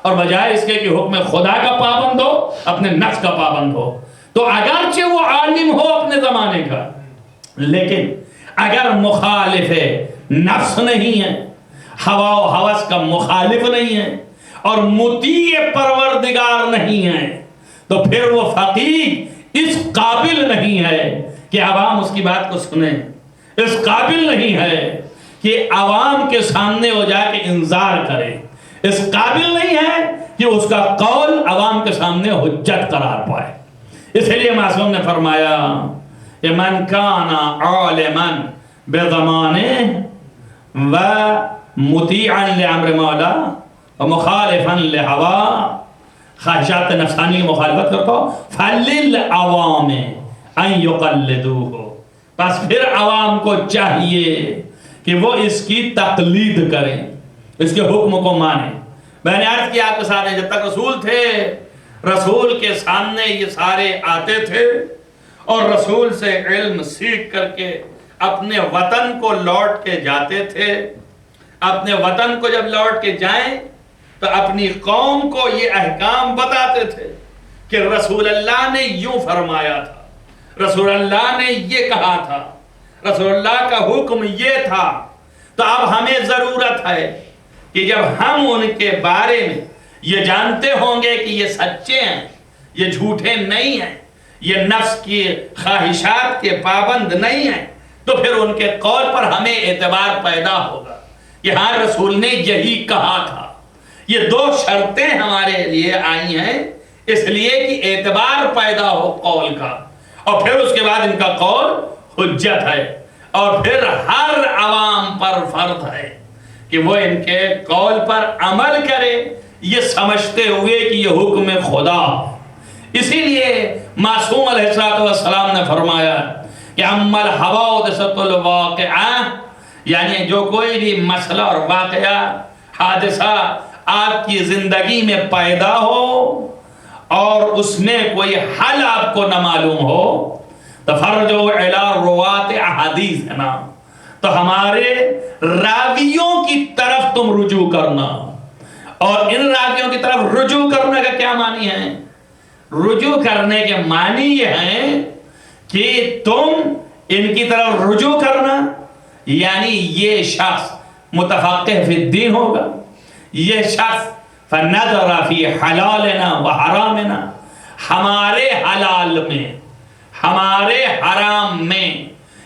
اور بجائے اس کے کہ حکم خدا کا پابند ہو اپنے نفس کا پابند ہو. تو اگرچہ وہ عالم ہو اپنے زمانے کا، لیکن اگر مخالف نفس نہیں ہے، ہوا و ہوس کا مخالف نہیں ہے، اور مطیع پروردگار نہیں ہے، تو پھر وہ فقیہ اس قابل نہیں ہے کہ عوام اس کی بات کو سنیں، اس قابل نہیں ہے کہ عوام کے سامنے ہو جا کے انذار کرے، اس قابل نہیں ہے کہ اس کا قول عوام کے سامنے حجت قرار پائے. اس لیے معصوم نے فرمایا کہ من کان عالما بزمانے و مطیعا لامر مولا و مخالفا لہوا، خواہشات نفسانی کی مخالفت کرتا ہو، فللعوام ان یقلدوہ، بس پھر عوام کو چاہیے کہ وہ اس کی تقلید کریں، اس کے حکم کو مانیں. میں نے عرض کیا آپ کے ساتھ جب تک رسول تھے، رسول کے سامنے یہ سارے آتے تھے اور رسول سے علم سیکھ کر کے اپنے وطن کو لوٹ کے جاتے تھے. اپنے وطن کو جب لوٹ کے جائیں تو اپنی قوم کو یہ احکام بتاتے تھے کہ رسول اللہ نے یوں فرمایا تھا، رسول اللہ نے یہ کہا تھا، رسول اللہ کا حکم یہ تھا. تو اب ہمیں ضرورت ہے کہ جب ہم ان کے بارے میں یہ جانتے ہوں گے کہ یہ سچے ہیں، یہ جھوٹے نہیں ہیں، یہ نفس کی خواہشات کے پابند نہیں ہیں، تو پھر ان کے قول پر ہمیں اعتبار پیدا ہوگا کہ ہاں رسول نے یہی کہا تھا. یہ دو شرطیں ہمارے لیے آئی ہیں اس لیے کہ اعتبار پیدا ہو قول کا، اور پھر اس کے بعد ان کا قول حجت ہے، اور پھر ہر عوام پر فرض ہے کہ وہ ان کے قول پر عمل کرے، یہ سمجھتے ہوئے کہ یہ حکم خدا. اسی لیے معصوم علیہ السلام نے فرمایا کہ اما الحوادث الواقعہ، یعنی جو کوئی بھی مسئلہ اور واقعہ حادثہ آپ کی زندگی میں پیدا ہو اور اس میں کوئی حل آپ کو نہ معلوم ہو، تو فرجعوا الی رواة احادیث ہے نا، تو ہمارے راویوں کی طرف تم رجوع کرنا. اور ان راویوں کی طرف رجوع کرنے کا کیا معنی ہے؟ رجوع کرنے کے معنی یہ ہیں کہ تم ان کی طرف رجوع کرنا، یعنی یہ شخص متفقہ فی الدین ہوگا، یہ شخص فنظر فی حلالنا و حرامنا، ہمارے حلال میں ہمارے حرام میں،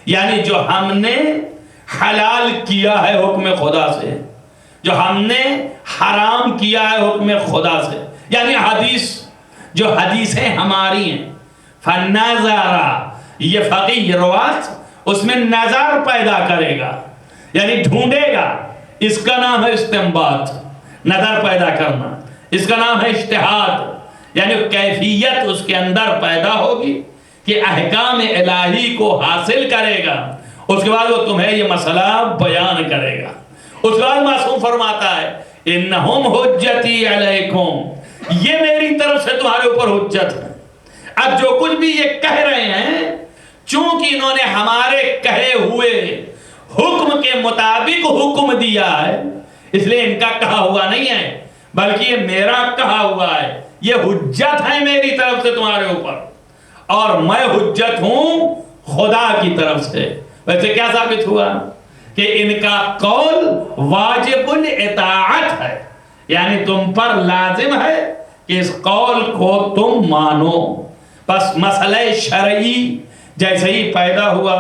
یعنی جو ہم نے حلال کیا ہے حکم خدا سے، جو ہم نے حرام کیا ہے حکم خدا سے، یعنی حدیث، جو حدیثیں ہماری ہیں. فنظر، یہ فقیہ روات اس میں نظر پیدا کرے گا، یعنی ڈھونڈے گا. اس کا نام ہے استنباط، نظر پیدا کرنا. اس کا نام ہے اجتہاد، یعنی کیفیت اس کے اندر پیدا ہوگی کہ احکام الہی کو حاصل کرے گا، اس کے بعد وہ تمہیں یہ مسئلہ بیان کرے گا۔ اس کے بعد معصوم فرماتا ہے انہم حجتی علیکم، یہ میری طرف سے تمہارے اوپر حجت ہے۔ اب جو کچھ بھی یہ کہہ رہے ہیں، چونکہ انہوں نے ہمارے کہے ہوئے حکم کے مطابق حکم دیا ہے، اس لیے ان کا کہا ہوا نہیں ہے بلکہ یہ میرا کہا ہوا ہے، یہ حجت ہے میری طرف سے تمہارے اوپر، اور میں حجت ہوں خدا کی طرف سے۔ ویسے کیا ثابت ہوا کہ ان کا قول واجب الاطاعت ہے، یعنی تم پر لازم ہے کہ اس قول کو تم مانو۔ بس مسئلہ شرعی جیسے ہی پیدا ہوا،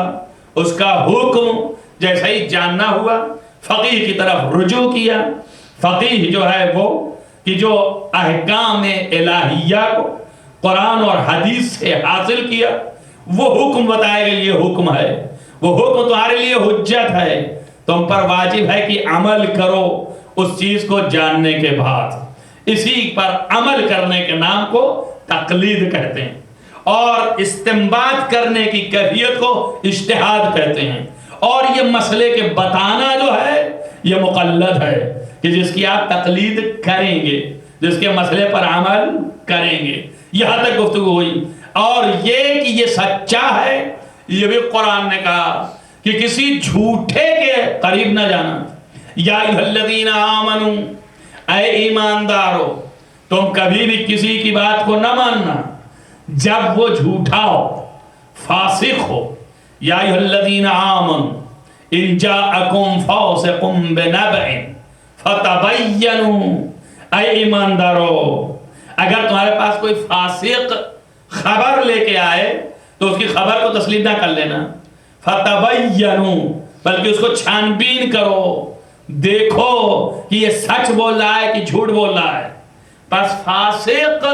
اس کا حکم جیسے ہی جاننا ہوا، فقیہ کی طرف رجوع کیا۔ فقیہ جو ہے وہ کہ جو احکام الہیہ کو قرآن اور حدیث سے حاصل کیا، وہ حکم بتائے گا، یہ حکم ہے، وہ حکم تمہارے لیے حجت ہے، تم پر واجب ہے کہ عمل کرو اس چیز کو جاننے کے بعد۔ اسی پر عمل کرنے کے نام کو تقلید کہتے ہیں، اور استنباط کرنے کی کیفیت کو اجتہاد کہتے ہیں، اور یہ مسئلے کے بتانا جو ہے یہ مقلد ہے کہ جس کی آپ تقلید کریں گے، جس کے مسئلے پر عمل کریں گے۔ یہاں تک گفتگو ہوئی، اور یہ کہ یہ سچا ہے یہ بھی قرآن نے کہا کہ کسی جھوٹے کے قریب نہ جانا۔ یا ایھا الذین آمنوا، اے ایماندارو، تم کبھی بھی کسی کی بات کو نہ ماننا جب وہ جھوٹا ہو، فاسق ہو۔ یا ایھا الذین آمنوا ان جاءکم فاسق بنبأ فتبینوا، اے ایماندارو، اگر تمہارے پاس کوئی فاسق خبر لے کے آئے تو اس کی خبر کو تسلیم نہ کر لینا، فتبینوا، بلکہ اس کو چھان بین کرو، دیکھو کہ یہ سچ بول رہا ہے کہ جھوٹ بول رہا ہے۔ پس فاسق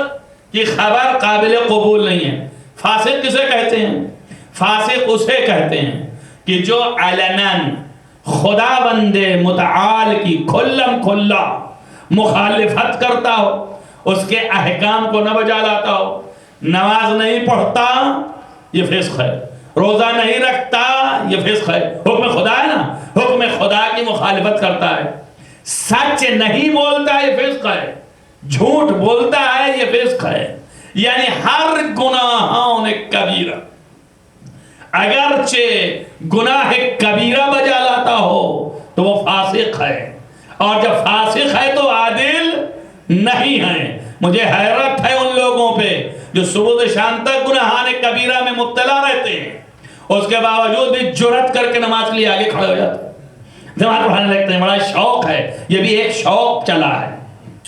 کی خبر قابل قبول نہیں ہے۔ فاسق کسے کہتے ہیں؟ فاسق اسے کہتے ہیں کہ جو علناً خدا بند متعال کی کھلم کھلا مخالفت کرتا ہو، اس کے احکام کو نہ بجا لاتا ہو، نماز نہیں پڑھتا یہ فسق ہے، روزہ نہیں رکھتا یہ فسق ہے، حکم خدا ہے نا، حکم خدا کی مخالفت کرتا ہے، سچ نہیں بولتا یہ فسق ہے، جھوٹ بولتا ہے یہ فسق ہے۔ یعنی ہر گناہوں نے کبیرہ، اگرچہ گناہ کبیرہ بجا لاتا ہو تو وہ فاسق ہے، اور جب فاسق ہے تو عادل نہیں ہے۔ مجھے حیرت ہے ان لوگوں پہ جو صبح سے شام تک گناہان کبیرہ میں مبتلا رہتے ہیں، اس کے باوجود بھی جرأت کر کے نماز کے لیے آگے کھڑے ہو جاتے ہیں، نماز پڑھنے لگتے ہیں۔ بڑا شوق ہے، یہ بھی ایک شوق چلا ہے،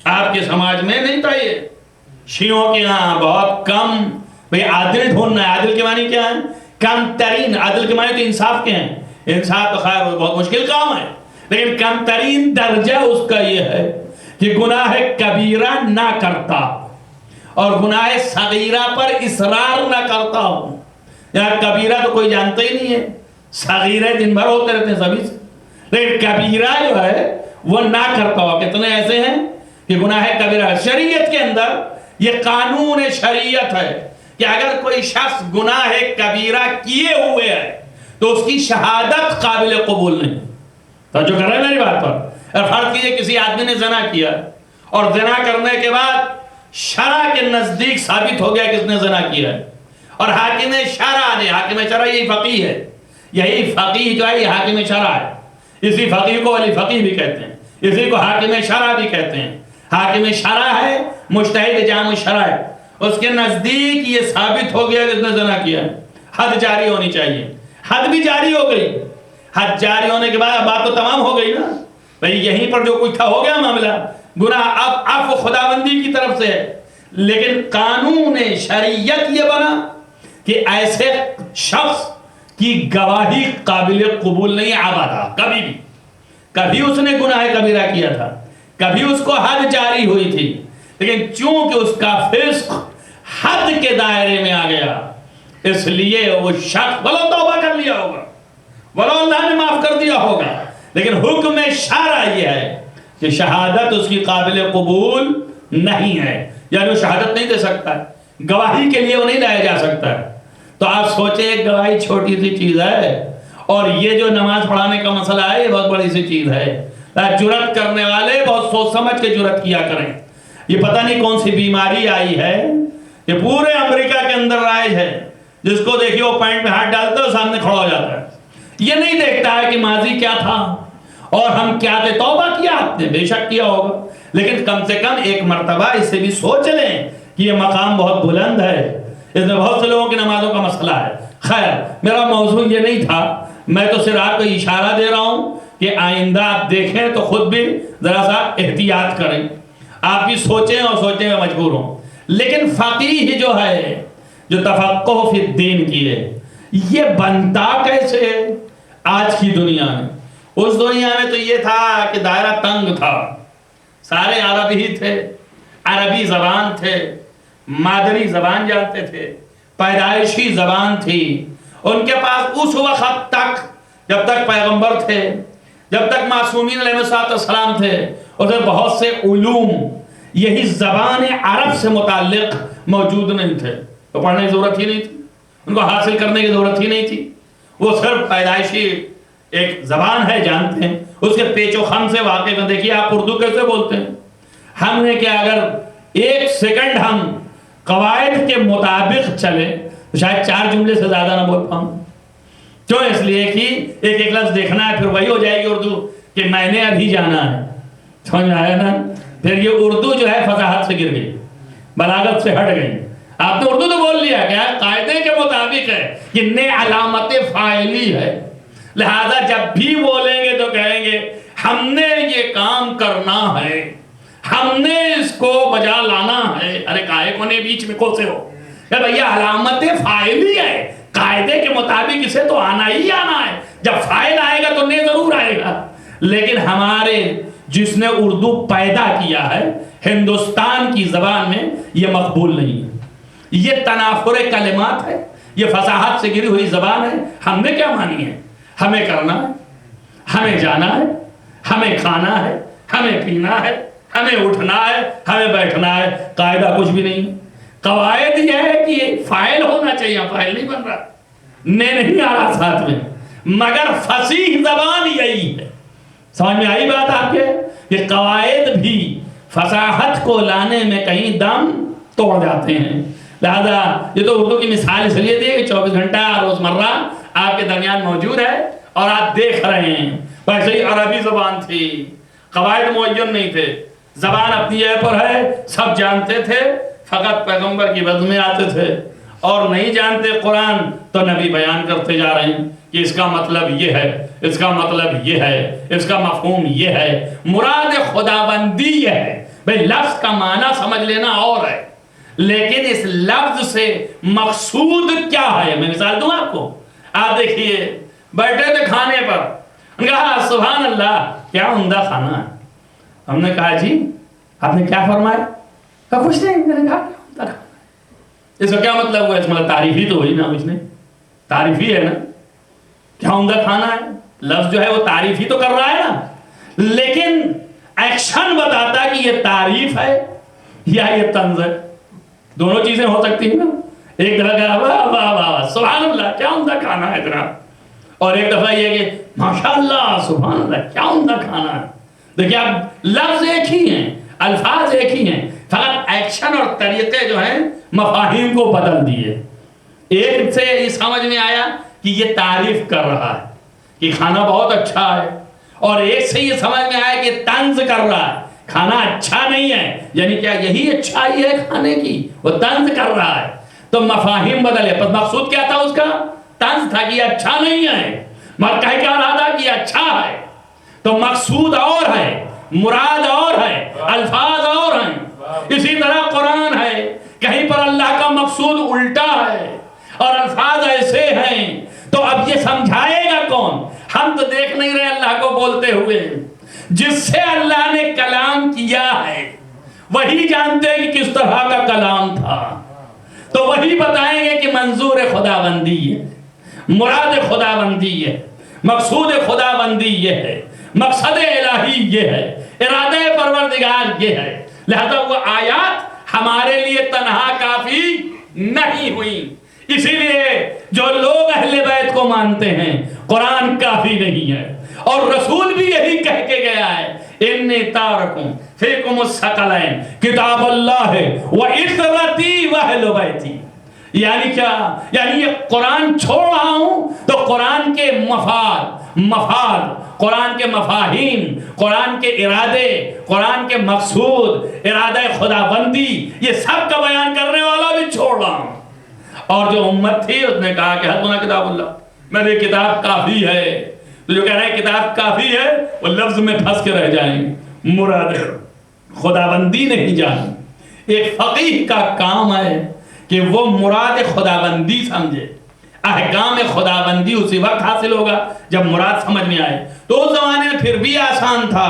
آپ کے سماج میں نہیں تھا یہ، شیعوں کے ہاں بہت کم۔ بھئی عادل ڈھونڈنا ہے، عادل کے معنی کیا ہے؟ کم ترین، عادل کے معنی تو انصاف کے ہیں، انصاف تو خیر بہت مشکل کام ہے، لیکن کم ترین درجہ اس کا یہ ہے کہ گناہ کبیرہ نہ کرتا اور گناہ صغیرہ پر اصرار نہ کرتا ہوں۔ یہاں کبیرہ تو کوئی جانتا ہی نہیں ہے، صغیرہ دن بھر ہوتے رہتے ہیں سبھی سے، لیکن کبیرہ جو ہے وہ نہ کرتا ہو۔ کتنے ایسے ہیں کہ گناہ کبیرہ، شریعت کے اندر یہ قانون شریعت ہے کہ اگر کوئی شخص گناہ کبیرہ کیے ہوئے ہے تو اس کی شہادت قابل قبول نہیں۔ توجہ کر رہے ہیں میری بات پر؟ فرض کیجئے کسی آدمی نے زنا کیا اور زنا کرنے کے بعد شرع کے نزدیک ثابت ہو گیا کہ اس نے زنا کیا ہے، اور حاکم شرع نے، حاکم شرع یہی فقیہ ہے، یہی فقیہ جو ہے یہ حاکم شرع ہے، اسی فقیہ کو ولی فقیہ بھی کہتے ہیں، اسی کو حاکم شرع بھی کہتے ہیں۔ حاکم شرع ہے، مجتہد جامع شرع ہے، اس کے نزدیک یہ ثابت ہو گیا کہ اس نے زنا کیا ہے، حد جاری ہونی چاہیے، حد بھی جاری ہو گئی۔ حد جاری ہونے کے بعد بات تو تمام ہو گئی نا، بھئی یہیں پر جو کچھ تھا ہو گیا معاملہ، گناہ اب عفو خداوندی کی طرف سے ہے، لیکن قانون شریعت یہ بنا کہ ایسے شخص کی گواہی قابل قبول نہیں آبادا، کبھی بھی، کبھی اس نے گناہ کبیرہ کیا تھا، کبھی اس کو حد جاری ہوئی تھی، لیکن چونکہ اس کا فسق حد کے دائرے میں آ گیا، اس لیے وہ شخص بلو توبہ کر لیا ہوگا، بلو اللہ نے معاف کر دیا ہوگا، لیکن حکم شرع یہ ہے کہ شہادت اس کی قابل قبول نہیں ہے، یعنی وہ شہادت نہیں دے سکتا ہے, گواہی کے لیے وہ نہیں لایا جا سکتا ہے. تو آپ سوچیں ایک گواہی چھوٹی سی چیز ہے, اور یہ جو نماز پڑھانے کا مسئلہ ہے یہ بہت بڑی سی چیز ہے. جرات کرنے والے بہت سوچ سمجھ کے جرات کیا کریں. یہ پتہ نہیں کون سی بیماری آئی ہے, یہ پورے امریکہ کے اندر رائج ہے, جس کو دیکھیے وہ پینٹ میں ہاتھ ڈالتا ہے اور سامنے کھڑا ہو جاتا ہے. یہ نہیں دیکھتا ہے کہ ماضی کیا تھا اور ہم کیا تھے. توبہ کیا آپ نے, بے شک کیا ہوگا, لیکن کم سے کم ایک مرتبہ اس سے بھی سوچ لیں کہ یہ مقام بہت بلند ہے, اس میں بہت سے لوگوں کی نمازوں کا مسئلہ ہے. خیر, میرا موضوع یہ نہیں تھا, میں تو صرف آپ کو اشارہ دے رہا ہوں کہ آئندہ آپ دیکھیں تو خود بھی ذرا سا احتیاط کریں, آپ بھی سوچیں اور سوچیں میں مجبور ہوں. لیکن فقیہ جو ہے, جو تفقہ فی الدین کی ہے, یہ بنتا کیسے ہے آج کی دنیا میں؟ اس دنیا میں تو یہ تھا کہ دائرہ تنگ تھا, سارے عرب ہی تھے, عربی زبان تھے, مادری زبان جانتے تھے, پیدائشی زبان تھی ان کے پاس اس وقت تک جب تک پیغمبر تھے, جب تک معصومین علیہ السلام تھے, اور بہت سے علوم یہی زبان عرب سے متعلق موجود نہیں تھے. تو پڑھنے کی ضرورت ہی نہیں تھی, ان کو حاصل کرنے کی ضرورت ہی نہیں تھی. وہ صرف پیدائشی ایک زبان ہے جانتے ہیں, اس کے پیچ و خم سے واقف ہیں. دیکھیے آپ اردو کیسے بولتے ہیں, ہم نے کیا اگر ایک سیکنڈ ہم قواعد کے مطابق چلے تو شاید 4 جملے سے زیادہ نہ بول پاؤں. کیوں؟ اس لیے کہ ایک ایک لفظ دیکھنا ہے, پھر وہی ہو جائے گی اردو کہ میں نے ابھی جانا ہے. سمجھ میں آیا نا؟ پھر یہ اردو جو ہے فصاحت سے گر گئی, بلاغت سے ہٹ گئی. آپ نے اردو تو بول لیا, کیا قاعدے کے مطابق ہے, کہ نے علامت فاعلی ہے, لہذا جب بھی بولیں گے تو کہیں گے ہم نے یہ کام کرنا ہے, ہم نے اس کو بجا لانا ہے. ارے کائے کونے بیچ میں کوسے ہو, بھیا علامت فاعلی ہے, قاعدے کے مطابق اسے تو آنا ہی آنا ہے. جب فاعل آئے گا تو نے ضرور آئے گا. لیکن ہمارے جس نے اردو پیدا کیا ہے ہندوستان کی زبان میں یہ مقبول نہیں ہے. یہ تنافر کلمات ہے, یہ فصاحت سے گری ہوئی زبان ہے. ہم نے کیا مانی ہے؟ ہمیں کرنا ہے, ہمیں جانا ہے, ہمیں کھانا ہے, ہمیں پینا ہے, ہمیں اٹھنا ہے, ہمیں بیٹھنا ہے. قاعدہ کچھ بھی نہیں. قواعد یہ ہے کہ یہ فاعل ہونا چاہیے, فاعل نہیں بن رہا, نے نہیں آ رہا ساتھ میں. مگر فصیح زبان یہی ہے. سمجھ میں آئی بات آپ کے؟ کہ قواعد بھی فصاحت کو لانے میں کہیں دم توڑ جاتے ہیں. لہذا یہ تو اردو کی مثال اس لیے دی کہ 24 گھنٹہ روزمرہ آپ کے درمیان موجود ہے اور آپ دیکھ رہے ہیں. ویسے ہی عربی زبان تھی, قواعد معین نہیں تھے, زبان اپنی جگہ پر ہے, سب جانتے تھے, فقط پیغمبر کی بد میں آتے تھے, اور نہیں جانتے قرآن تو نبی بیان کرتے جا رہے ہیں کہ اس کا مطلب یہ ہے, اس کا مطلب یہ ہے, اس کا مفہوم یہ ہے, مراد خداوندی یہ ہے. بھئی لفظ کا معنی سمجھ لینا اور ہے, لیکن اس لفظ سے مقصود کیا ہے؟ میں مثال دوں آپ کو. آپ دیکھیے بیٹھے تھے کھانے پر, کہا سبحان اللہ کیا عمدہ کھانا ہے. ہم نے کہا جی آپ نے کیا فرمایا؟ کہا کچھ نہیں. میں نے کہا کیا عمدہ کھانا ہے. اس کا کیا مطلب ہوا؟ اس میں تعریف ہی تو ہوئی نا, کچھ نہیں, تعریف ہی ہے نا. کیا عمدہ کھانا ہے لفظ جو ہے وہ تعریف ہی تو کر رہا ہے نا, لیکن ایکشن بتاتا کہ یہ تعریف ہے یا یہ طنز ہے. دونوں چیزیں ہو سکتی ہیں نا. ایک دفعہ کہا واہ واہ واہ سبحان اللہ کیا عمدہ کھانا ہے اتنا, اور ایک دفعہ یہ کہ ماشاءاللہ سبحان اللہ کیا عمدہ کھانا ہے. دیکھیے اب لفظ ایک ہی ہیں, الفاظ ایک ہی ہیں, فقط ایکشن اور طریقے جو ہیں مفاہیم کو بدل دیے. ایک سے یہ سمجھ میں آیا کہ یہ تعریف کر رہا ہے کہ کھانا بہت اچھا ہے, اور ایک سے یہ سمجھ میں آیا کہ طنز کر رہا ہے, کھانا اچھا نہیں ہے, یعنی کیا یہی اچھائی ہے کھانے کی, وہ طنز کر رہا ہے. تو مفاہیم بدلے. پس مقصود کیا تھا اس کا؟ طنز تھا کہ یہ اچھا نہیں ہے, مگر کہہ کیا رہا تھا کہ یہ اچھا ہے. تو مقصود اور ہے, مراد اور ہے, الفاظ اور ہیں. اسی طرح قرآن ہے, کہیں پر اللہ کا مقصود الٹا ہے اور الفاظ ایسے ہیں. تو اب یہ سمجھائے گا کون؟ ہم تو دیکھ نہیں رہے اللہ کو بولتے ہوئے. جس سے اللہ نے کلام کیا ہے وہی جانتے ہیں کہ کس طرح کا کلام تھا, تو وہی بتائیں گے کہ منظور خداوندی ہے, مراد خداوندی ہے, مقصود خداوندی یہ ہے, مقصد الہی یہ ہے, ارادہ پروردگار یہ ہے. لہذا وہ آیات ہمارے لیے تنہا کافی نہیں ہوئی. اسی لیے جو لوگ اہل بیت کو مانتے ہیں قرآن کافی نہیں ہے. اور رسول بھی یہی کہہ کے گیا ہے انی تارکم فیکم الثقلین کتاب اللہ و عترتی و اہل بیتی. یعنی کیا؟ یعنی یہ قرآن چھوڑ رہا ہوں تو قرآن کے مفاد قرآن کے مفاہیم، قرآن کے ارادے، قرآن کے مقصود، ارادہ خداوندی، یہ سب کا بیان کرنے والا بھی چھوڑ رہا ہوں. اور جو امت تھی اس نے کہا کہ حسبنا کتاب اللہ، میری کتاب کافی ہے. تو جو کہہ رہے ہیں کتاب کافی ہے وہ لفظ میں پھنس کے رہ جائیں، مراد خداوندی نہیں جانی. ایک فقیہ کا کام ہے کہ وہ مراد خداوندی سمجھے. احکام خداوندی اسی وقت حاصل ہوگا جب مراد سمجھ میں آئے. تو اس زمانے میں پھر بھی آسان تھا.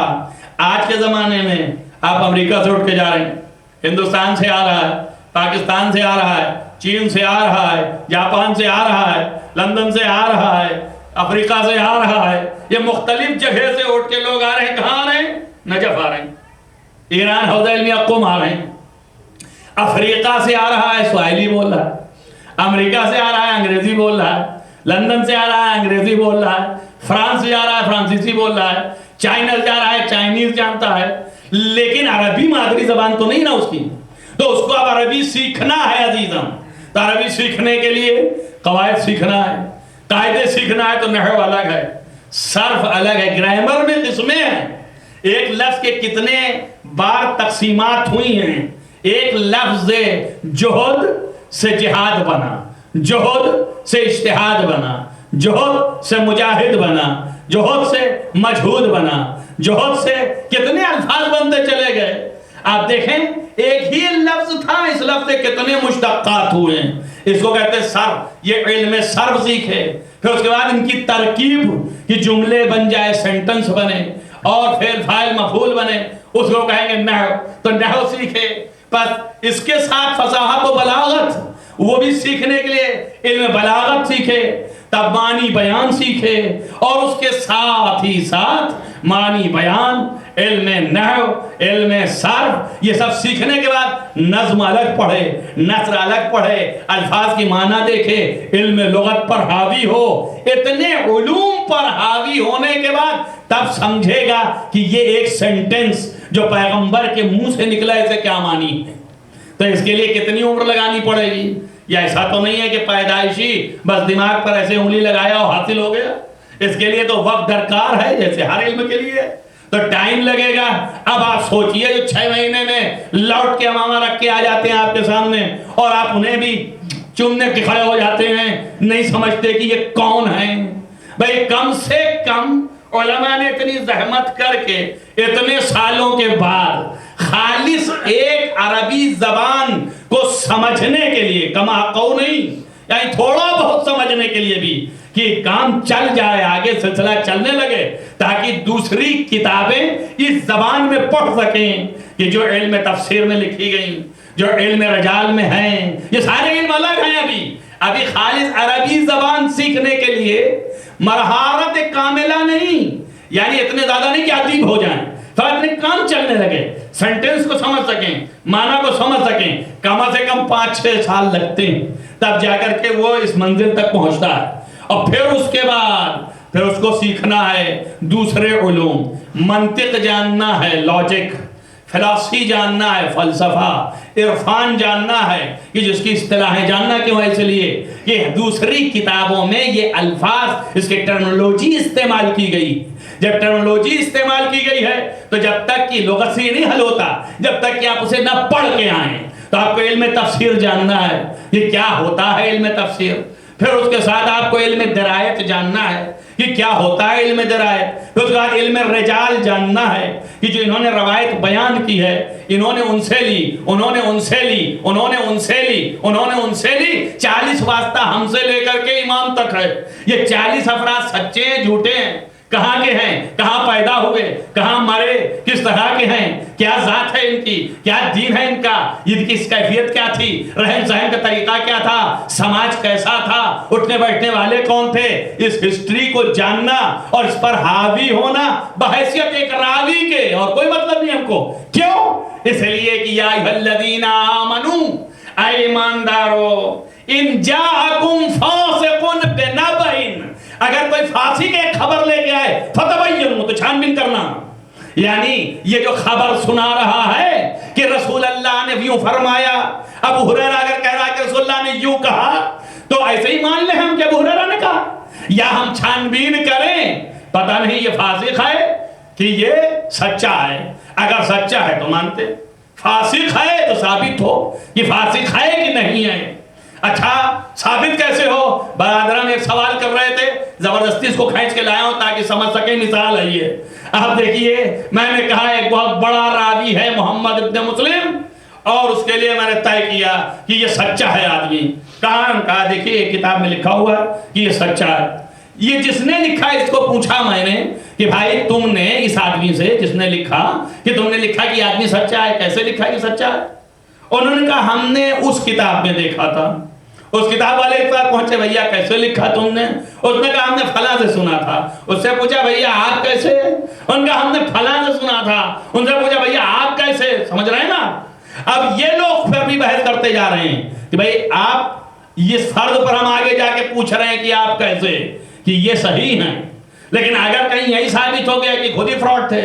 آج کے زمانے میں آپ امریکہ سے اٹھ کے جا رہے ہیں، ہندوستان سے آ رہا ہے، پاکستان سے آ رہا ہے، چین سے آ رہا ہے، جاپان سے آ رہا ہے، لندن سے آ رہا ہے، افریقہ سے آ رہا ہے. یہ مختلف جگہ سے اٹھ کے لوگ آ رہے ہیں. کہاں آ رہے ہیں؟ نجف آ رہے ہیں، ایران حوضہ علمیہ قم آ رہے ہیں. افریقہ سے آ رہا ہے سواحلی بول رہا ہے، امریکہ سے آ رہا ہے انگریزی بول رہا ہے، لندن سے آ رہا ہے انگریزی بول رہا ہے، فرانس سے آ رہا ہے فرانسیسی بول رہا ہے، چائنا سے آ رہا ہے چائنیز جانتا ہے. لیکن عربی مادری زبان تو نہیں نا اس کی. تو اس کو اب عربی سیکھنا ہے عزیزم. تو عربی سیکھنے کے لیے قواعد سیکھنا ہے، قاعدے سیکھنا ہے. تو نحو الگ ہے، صرف الگ ہے، گرامر میں قسمیں ہیں. ایک لفظ کے کتنے بار تقسیمات ہوئی ہیں. ایک لفظ جہد سے جہاد بنا، جہد سے اجتہاد بنا، جہد سے مجاہد بنا، جہد سے مجہود بنا، جہد سے کتنے الفاظ بنتے چلے گئے. آپ دیکھیں ایک ہی لفظ تھا، اس لفظ سے کتنے مشتقات ہوئے ہیں. اس کو کہتے ہیں صرف. یہ علم صرف سیکھے، پھر اس کے بعد ان کی ترکیب کہ جملے بن جائے، سینٹنس بنے اور پھر فاعل مفعول بنے، اس کو کہیں گے نحو. تو نحو سیکھے. بس اس کے ساتھ فصاحت و بلاغت وہ بھی سیکھنے کے لیے علم بلاغت سیکھے، تب معنی بیان سیکھے، اور اس کے ساتھ ہی ساتھ معنی بیان، علم نحو، علم صرف، یہ سب سیکھنے کے بعد نظم الگ پڑھے، نثر الگ پڑھے، الفاظ کی معنی دیکھے، علم لغت پر حاوی ہو. اتنے علوم پر حاوی ہونے کے بعد تب سمجھے گا کہ یہ ایک سینٹنس جو پیغمبر کے منہ سے نکلا ہے اسے کیا معنی ہے. تو اس کے لیے کتنی عمر لگانی پڑے گی. یا ایسا تو نہیں ہے کہ پیدائشی بس دماغ پر ایسے انگلی لگایا اور حاصل ہو گیا. اس کے لیے تو وقت درکار ہے جیسے ہر علم کے لیے. تو ٹائم لگے گا. اب آپ سوچئے جو 6 مہینے میں لوٹ کے امامہ رکھ کے آ جاتے ہیں آپ کے سامنے اور آپ انہیں بھی چومنے کے کھڑے ہو جاتے ہیں، نہیں سمجھتے کہ یہ کون ہیں. بھئی کم سے کم علماء نے اتنی زحمت کر کے اتنے سالوں کے بعد خالص ایک عربی زبان کو سمجھنے کے لیے، کما قو نہیں، یعنی تھوڑا بہت سمجھنے کے لیے بھی کہ کام چل جائے، آگے سلسلہ چلنے لگے، تاکہ دوسری کتابیں اس زبان میں پڑھ سکیں کہ جو علم تفسیر میں لکھی گئیں، جو علم رجال میں ہیں. یہ سارے علم الگ ہیں. ابھی خالص عربی زبان سیکھنے کے لیے مہارت کاملہ نہیں، یعنی اتنے زیادہ نہیں کہ ادیب ہو جائیں، تو اپنے کام چلنے لگے، سینٹنس کو سمجھ سکیں، معنی کو سمجھ سکیں. کم سے کم 5-6 سال لگتے ہیں، تب جا کر کے وہ اس منزل تک پہنچتا ہے. اور پھر اس کے بعد پھر اس کو سیکھنا ہے دوسرے علوم. منطق جاننا ہے، لاجک، فلسفی جاننا ہے، فلسفہ، عرفان جاننا ہے، کہ جس کی اصطلاحیں جاننا کیوں ہے، اس لیے کہ دوسری کتابوں میں یہ الفاظ، اس کی ٹرمنالوجی استعمال کی گئی. جب ٹرمنالوجی استعمال کی گئی ہے تو جب تک کہ لغت سے نہیں حل ہوتا، جب تک کہ آپ اسے نہ پڑھ کے آئیں. تو آپ کو علم تفسیر جاننا ہے، یہ کیا ہوتا ہے علم تفسیر. پھر اس کے ساتھ آپ کو علم درایت جاننا ہے کہ کیا ہوتا ہے علم درایت. پھر اس کے بعد علم رجال جاننا ہے کہ جو انہوں نے روایت بیان کی ہے، انہوں نے ان سے لی، انہوں نے ان سے لی، انہوں نے ان سے لی، انہوں نے ان سے لی، 40 واسطہ ہم سے لے کر کے امام تک ہے. یہ 40 افراد سچے ہیں جھوٹے ہیں، کہاں کے ہیں, کہاں پیدا ہوئے, کہاں مرے, کس طرح کے ہیں, کیا ذات ہے ان کی, کیا دین ہے ان کا, ان کی کیفیت کیا تھی, رہن سہن کا طریقہ کیا تھا, سماج کیسا تھا, اٹھنے بیٹھنے والے کون تھے. اس ہسٹری کو جاننا اور اس پر حاوی ہونا بحیثیت ایک راوی کے, اور کوئی مطلب نہیں ہم کو. کیوں؟ اس لیے کہ یا ایھا الذین آمنو, اے ایماندارو, ان جاءکم فاسق بنبأ, اگر کوئی فاسق ایک خبر لے کے آئے, فتبینوا, تو چھان بین کرنا. یعنی یہ جو خبر سنا رہا ہے کہ رسول اللہ نے یوں فرمایا, ابو ہریرہ اگر کہہ رہا ہے کہ رسول اللہ نے یوں کہا, تو ایسے ہی مان لیں ہم کہ ابو ہریرہ نے کہا, یا ہم چھان بین کریں پتہ نہیں یہ فاسق ہے کہ یہ سچا ہے. اگر سچا ہے تو مانتے, فاسق ہے تو ثابت ہو کہ فاسق ہے کہ نہیں ہے. اچھا ثابت کیسے ہو؟ برادران ایک سوال کر رہے تھے, زبردستی اس کو کھینچ کے لایا ہوں تاکہ سمجھ سکیں. مثال ہے یہ, آپ دیکھیے, میں نے کہا ایک بہت بڑا راوی ہے محمد ابن مسلم, اور اس کے لیے میں نے طے کیا کہ یہ سچا ہے آدمی. کہا دیکھیے ایک کتاب میں لکھا ہوا ہے کہ یہ سچا ہے. یہ جس نے لکھا اس کو پوچھا میں نے کہ بھائی تم نے اس آدمی سے, جس نے لکھا کہ تم نے لکھا کہ آدمی سچا ہے, کیسے لکھا کہ سچا ہے؟ انہوں نے کہا ہم نے اس کتاب میں دیکھا تھا. اس کتاب والے کے پاس پہنچے, بھیا کیسے لکھا تم نے؟ اس نے کہا ہم نے فلاں سے سنا تھا. اس سے پوچھا بھیا آپ کیسے؟ ان کا ہم نے فلاں سے سنا تھا. ان سے پوچھا بھیا آپ کیسے؟ سمجھ رہے ہیں نا. اب یہ لوگ پھر بھی بحث کرتے جا رہے ہیں کہ بھائی آپ اس فرض پر ہم آگے جا کے پوچھ رہے ہیں کہ آپ کیسے, کہ یہ صحیح ہیں, لیکن اگر کہیں یہی ثابت ہو گیا کہ خود ہی فراڈ تھے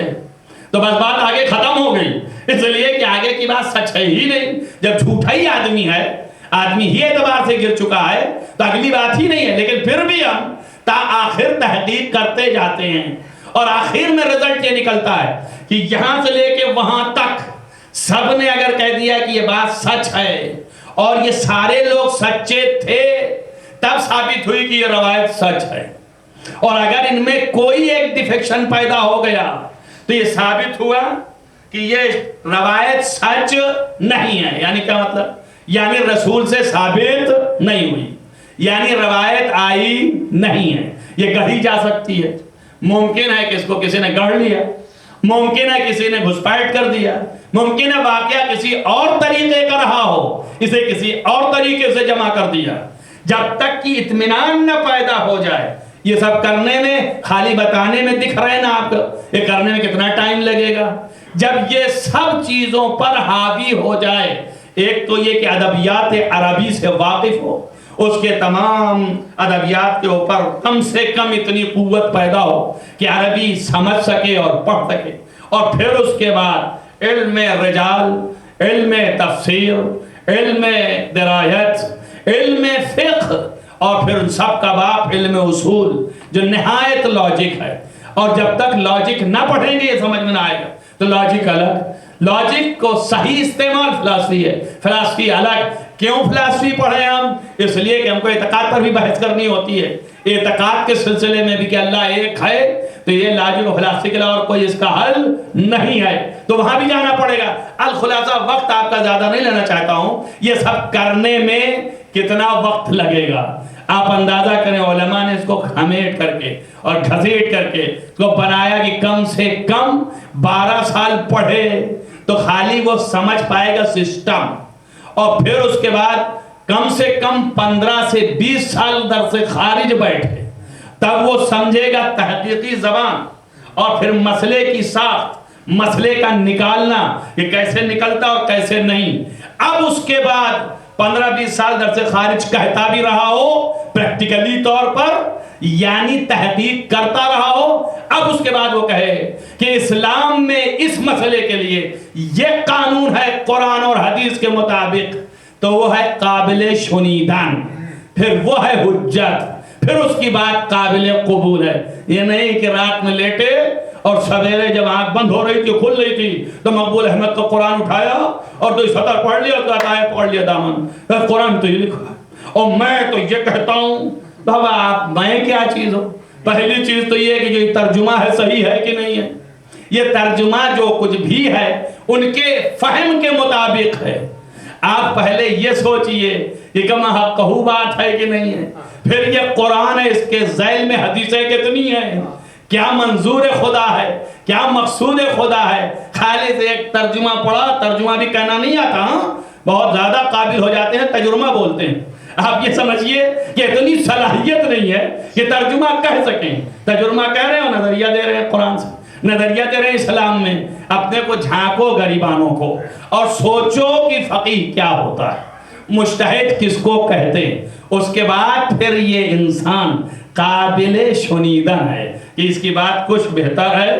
تو بس بات آگے ختم ہو گئی. اس لیے کہ آگے کی بات سچ ہے ہی نہیں. جب جھوٹا ہی آدمی ہے, آدمی ہی اعتبار سے گر چکا ہے, تو اگلی بات ہی نہیں ہے. لیکن پھر بھی ہم تا آخر تحقیق کرتے جاتے ہیں, اور آخر میں رزلٹ یہ نکلتا ہے کہ یہاں سے لے کے وہاں تک سب نے اگر کہہ دیا کہ یہ بات سچ ہے اور یہ سارے لوگ سچے تھے, تب ثابت ہوئی کہ یہ روایت سچ ہے. اور اگر ان میں کوئی ایک ڈیفیکشن پیدا ہو گیا تو یہ ثابت ہوا کہ یہ روایت سچ نہیں ہے. یعنی کیا مطلب؟ یعنی رسول سے ثابت نہیں ہوئی, یعنی روایت آئی نہیں ہے. یہ گڑھی جا سکتی ہے, ممکن ہے کہ اس کو کسی نے گڑھ لیا, ممکن ہے کسی نے گھسپیٹ کر دیا, ممکن ہے واقعہ کسی اور طریقے کا رہا ہو, اسے کسی اور طریقے سے جمع کر دیا. جب تک کہ اطمینان نہ پیدا ہو جائے, یہ سب کرنے میں, خالی بتانے میں دکھ رہے نا آپ کو, یہ کرنے میں کتنا ٹائم لگے گا. جب یہ سب چیزوں پر حاوی ہو جائے, ایک تو یہ کہ ادبیات عربی سے واقف ہو, اس کے تمام ادبیات کے اوپر کم سے کم اتنی قوت پیدا ہو کہ عربی سمجھ سکے اور پڑھ سکے, اور پھر اس کے بعد علم رجال, علم تفسیر, علم درایت, علم فقہ, اور پھر ان سب کا باپ علم اصول جو نہایت لاجک ہے. اور جب تک لاجک نہ پڑھیں گے یہ سمجھ میں نہ آئے گا. تو لاجک الگ, لاجک کو صحیح استعمال فلسفی ہے, فلسفی الگ. کیوں فلسفی پڑھیں ہم؟ اس لیے کہ ہم کو اعتقاد پر بھی بحث کرنی ہوتی ہے. اعتقاد کے سلسلے میں بھی کہ اللہ ایک ہے, تو یہ لاجک و فلسفی کے علاوہ کوئی اس کا حل نہیں ہے, تو وہاں بھی جانا پڑے گا. الخلاصہ وقت آپ کا زیادہ نہیں لینا چاہتا ہوں, یہ سب کرنے میں کتنا وقت لگے گا آپ اندازہ کریں. علماء نے اس کو کھمیٹ کر کے اور گھسیٹ کر کے اس کو بنایا کہ کم سے کم 12 سال پڑھے تو خالی وہ سمجھ پائے گا سسٹم, اور پھر اس کے بعد کم سے کم 15 سے 20 سال در سے خارج بیٹھے, تب وہ سمجھے گا تحقیقی زبان, اور پھر مسئلے کی ساخت, مسئلے کا نکالنا, یہ کیسے نکلتا اور کیسے نہیں. اب اس کے بعد 15-20 سال در سے خارج کہتا بھی رہا ہو پریکٹیکلی طور پر, یعنی تحقیق کرتا رہا ہو, اب اس کے بعد وہ کہے کہ اسلام میں اس مسئلے کے لیے یہ قانون ہے قرآن اور حدیث کے مطابق, تو وہ ہے قابل شنیدن, پھر وہ ہے حجت, پھر اس کی بات قابل قبول ہے. یہ نہیں کہ رات میں لیٹے اور سویرے جب آنکھ بند ہو رہی تھی, کھل رہی تھی, تو مقبول احمد کا قرآن اٹھایا اور تو سطر پڑھ لیا, تو آیت پڑھ لیا دامن, قرآن تو یہ لکھا ہے اور میں تو یہ کہتا ہوں. تو اب آپ میں کیا چیز ہو؟ پہلی چیز تو یہ کہ جو ترجمہ ہے صحیح ہے کہ نہیں ہے. یہ ترجمہ جو کچھ بھی ہے ان کے فہم کے مطابق ہے. آپ پہلے یہ سوچئے یہ کہ حقہ بات ہے کہ نہیں ہے. پھر یہ قرآن ہے, اس کے ذیل میں حدیثیں کتنی ہیں, کیا منظور خدا ہے, کیا مقصود خدا ہے. خالی سے ایک ترجمہ پڑھا, ترجمہ بھی کہنا نہیں آتا, ہاں بہت زیادہ قابل ہو جاتے ہیں, ترجمہ بولتے ہیں. آپ یہ سمجھیے کہ اتنی صلاحیت نہیں ہے کہ ترجمہ کہہ سکیں. ترجمہ کہہ رہے ہو, نظریہ دے رہے ہیں قرآن سے, نظریہ دے رہے ہیں اسلام میں. اپنے کو جھانکو گریبانوں کو اور سوچو کہ فقیہ کیا ہوتا ہے, مجتہد کس کو کہتے ہیں. اس کے بعد پھر یہ انسان قابل شنیدن ہے کہ اس کی بات کچھ بہتر ہے,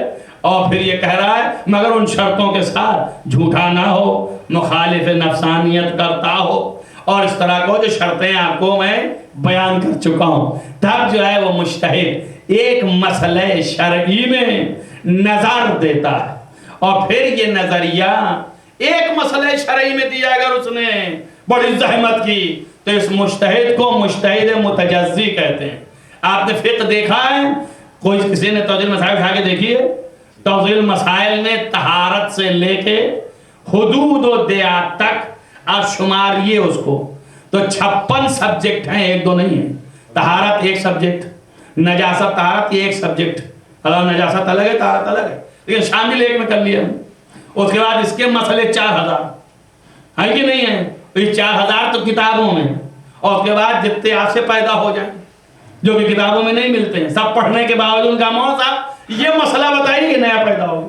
اور پھر یہ کہہ رہا ہے مگر ان شرطوں کے ساتھ جھوٹا نہ ہو, مخالف نفسانیت کرتا ہو, اور اس طرح کو جو شرطیں آپ کو میں بیان کر چکا ہوں. تب جو ہے وہ مجتہد ایک مسئلہ شرعی میں نظر دیتا ہے, اور پھر یہ نظریہ ایک مسئلہ شرعی میں دیا اگر اس نے بڑی زحمت کی تو اس مجتہد کو مجتہد متجزی کہتے ہیں. آپ نے فقہ دیکھا ہے, کوئی کسی نے توضیح المسائل اٹھا کے دیکھیے. توضیح المسائل نے طہارت سے لے کے حدود و دیات تک آپ شماریے اس کو, تو 56 سبجیکٹ ہیں, ایک دو نہیں ہیں. طہارت ایک سبجیکٹ, نجاست طہارت یہ ایک سبجیکٹ, نجاست الگ ہے طہارت الگ ہے, لیکن شامل ایک میں کر لیا. اس کے بعد اس کے مسئلے 4000 ہے کہ نہیں ہے, یہ 4000 تو کتابوں میں, اور اس کے بعد جتنے آپ سے پیدا ہو جائیں جو کہ کتابوں میں نہیں ملتے ہیں. سب پڑھنے کے باوجود کا مولانا صاحب یہ مسئلہ بتائیے کہ نیا پیدا ہو,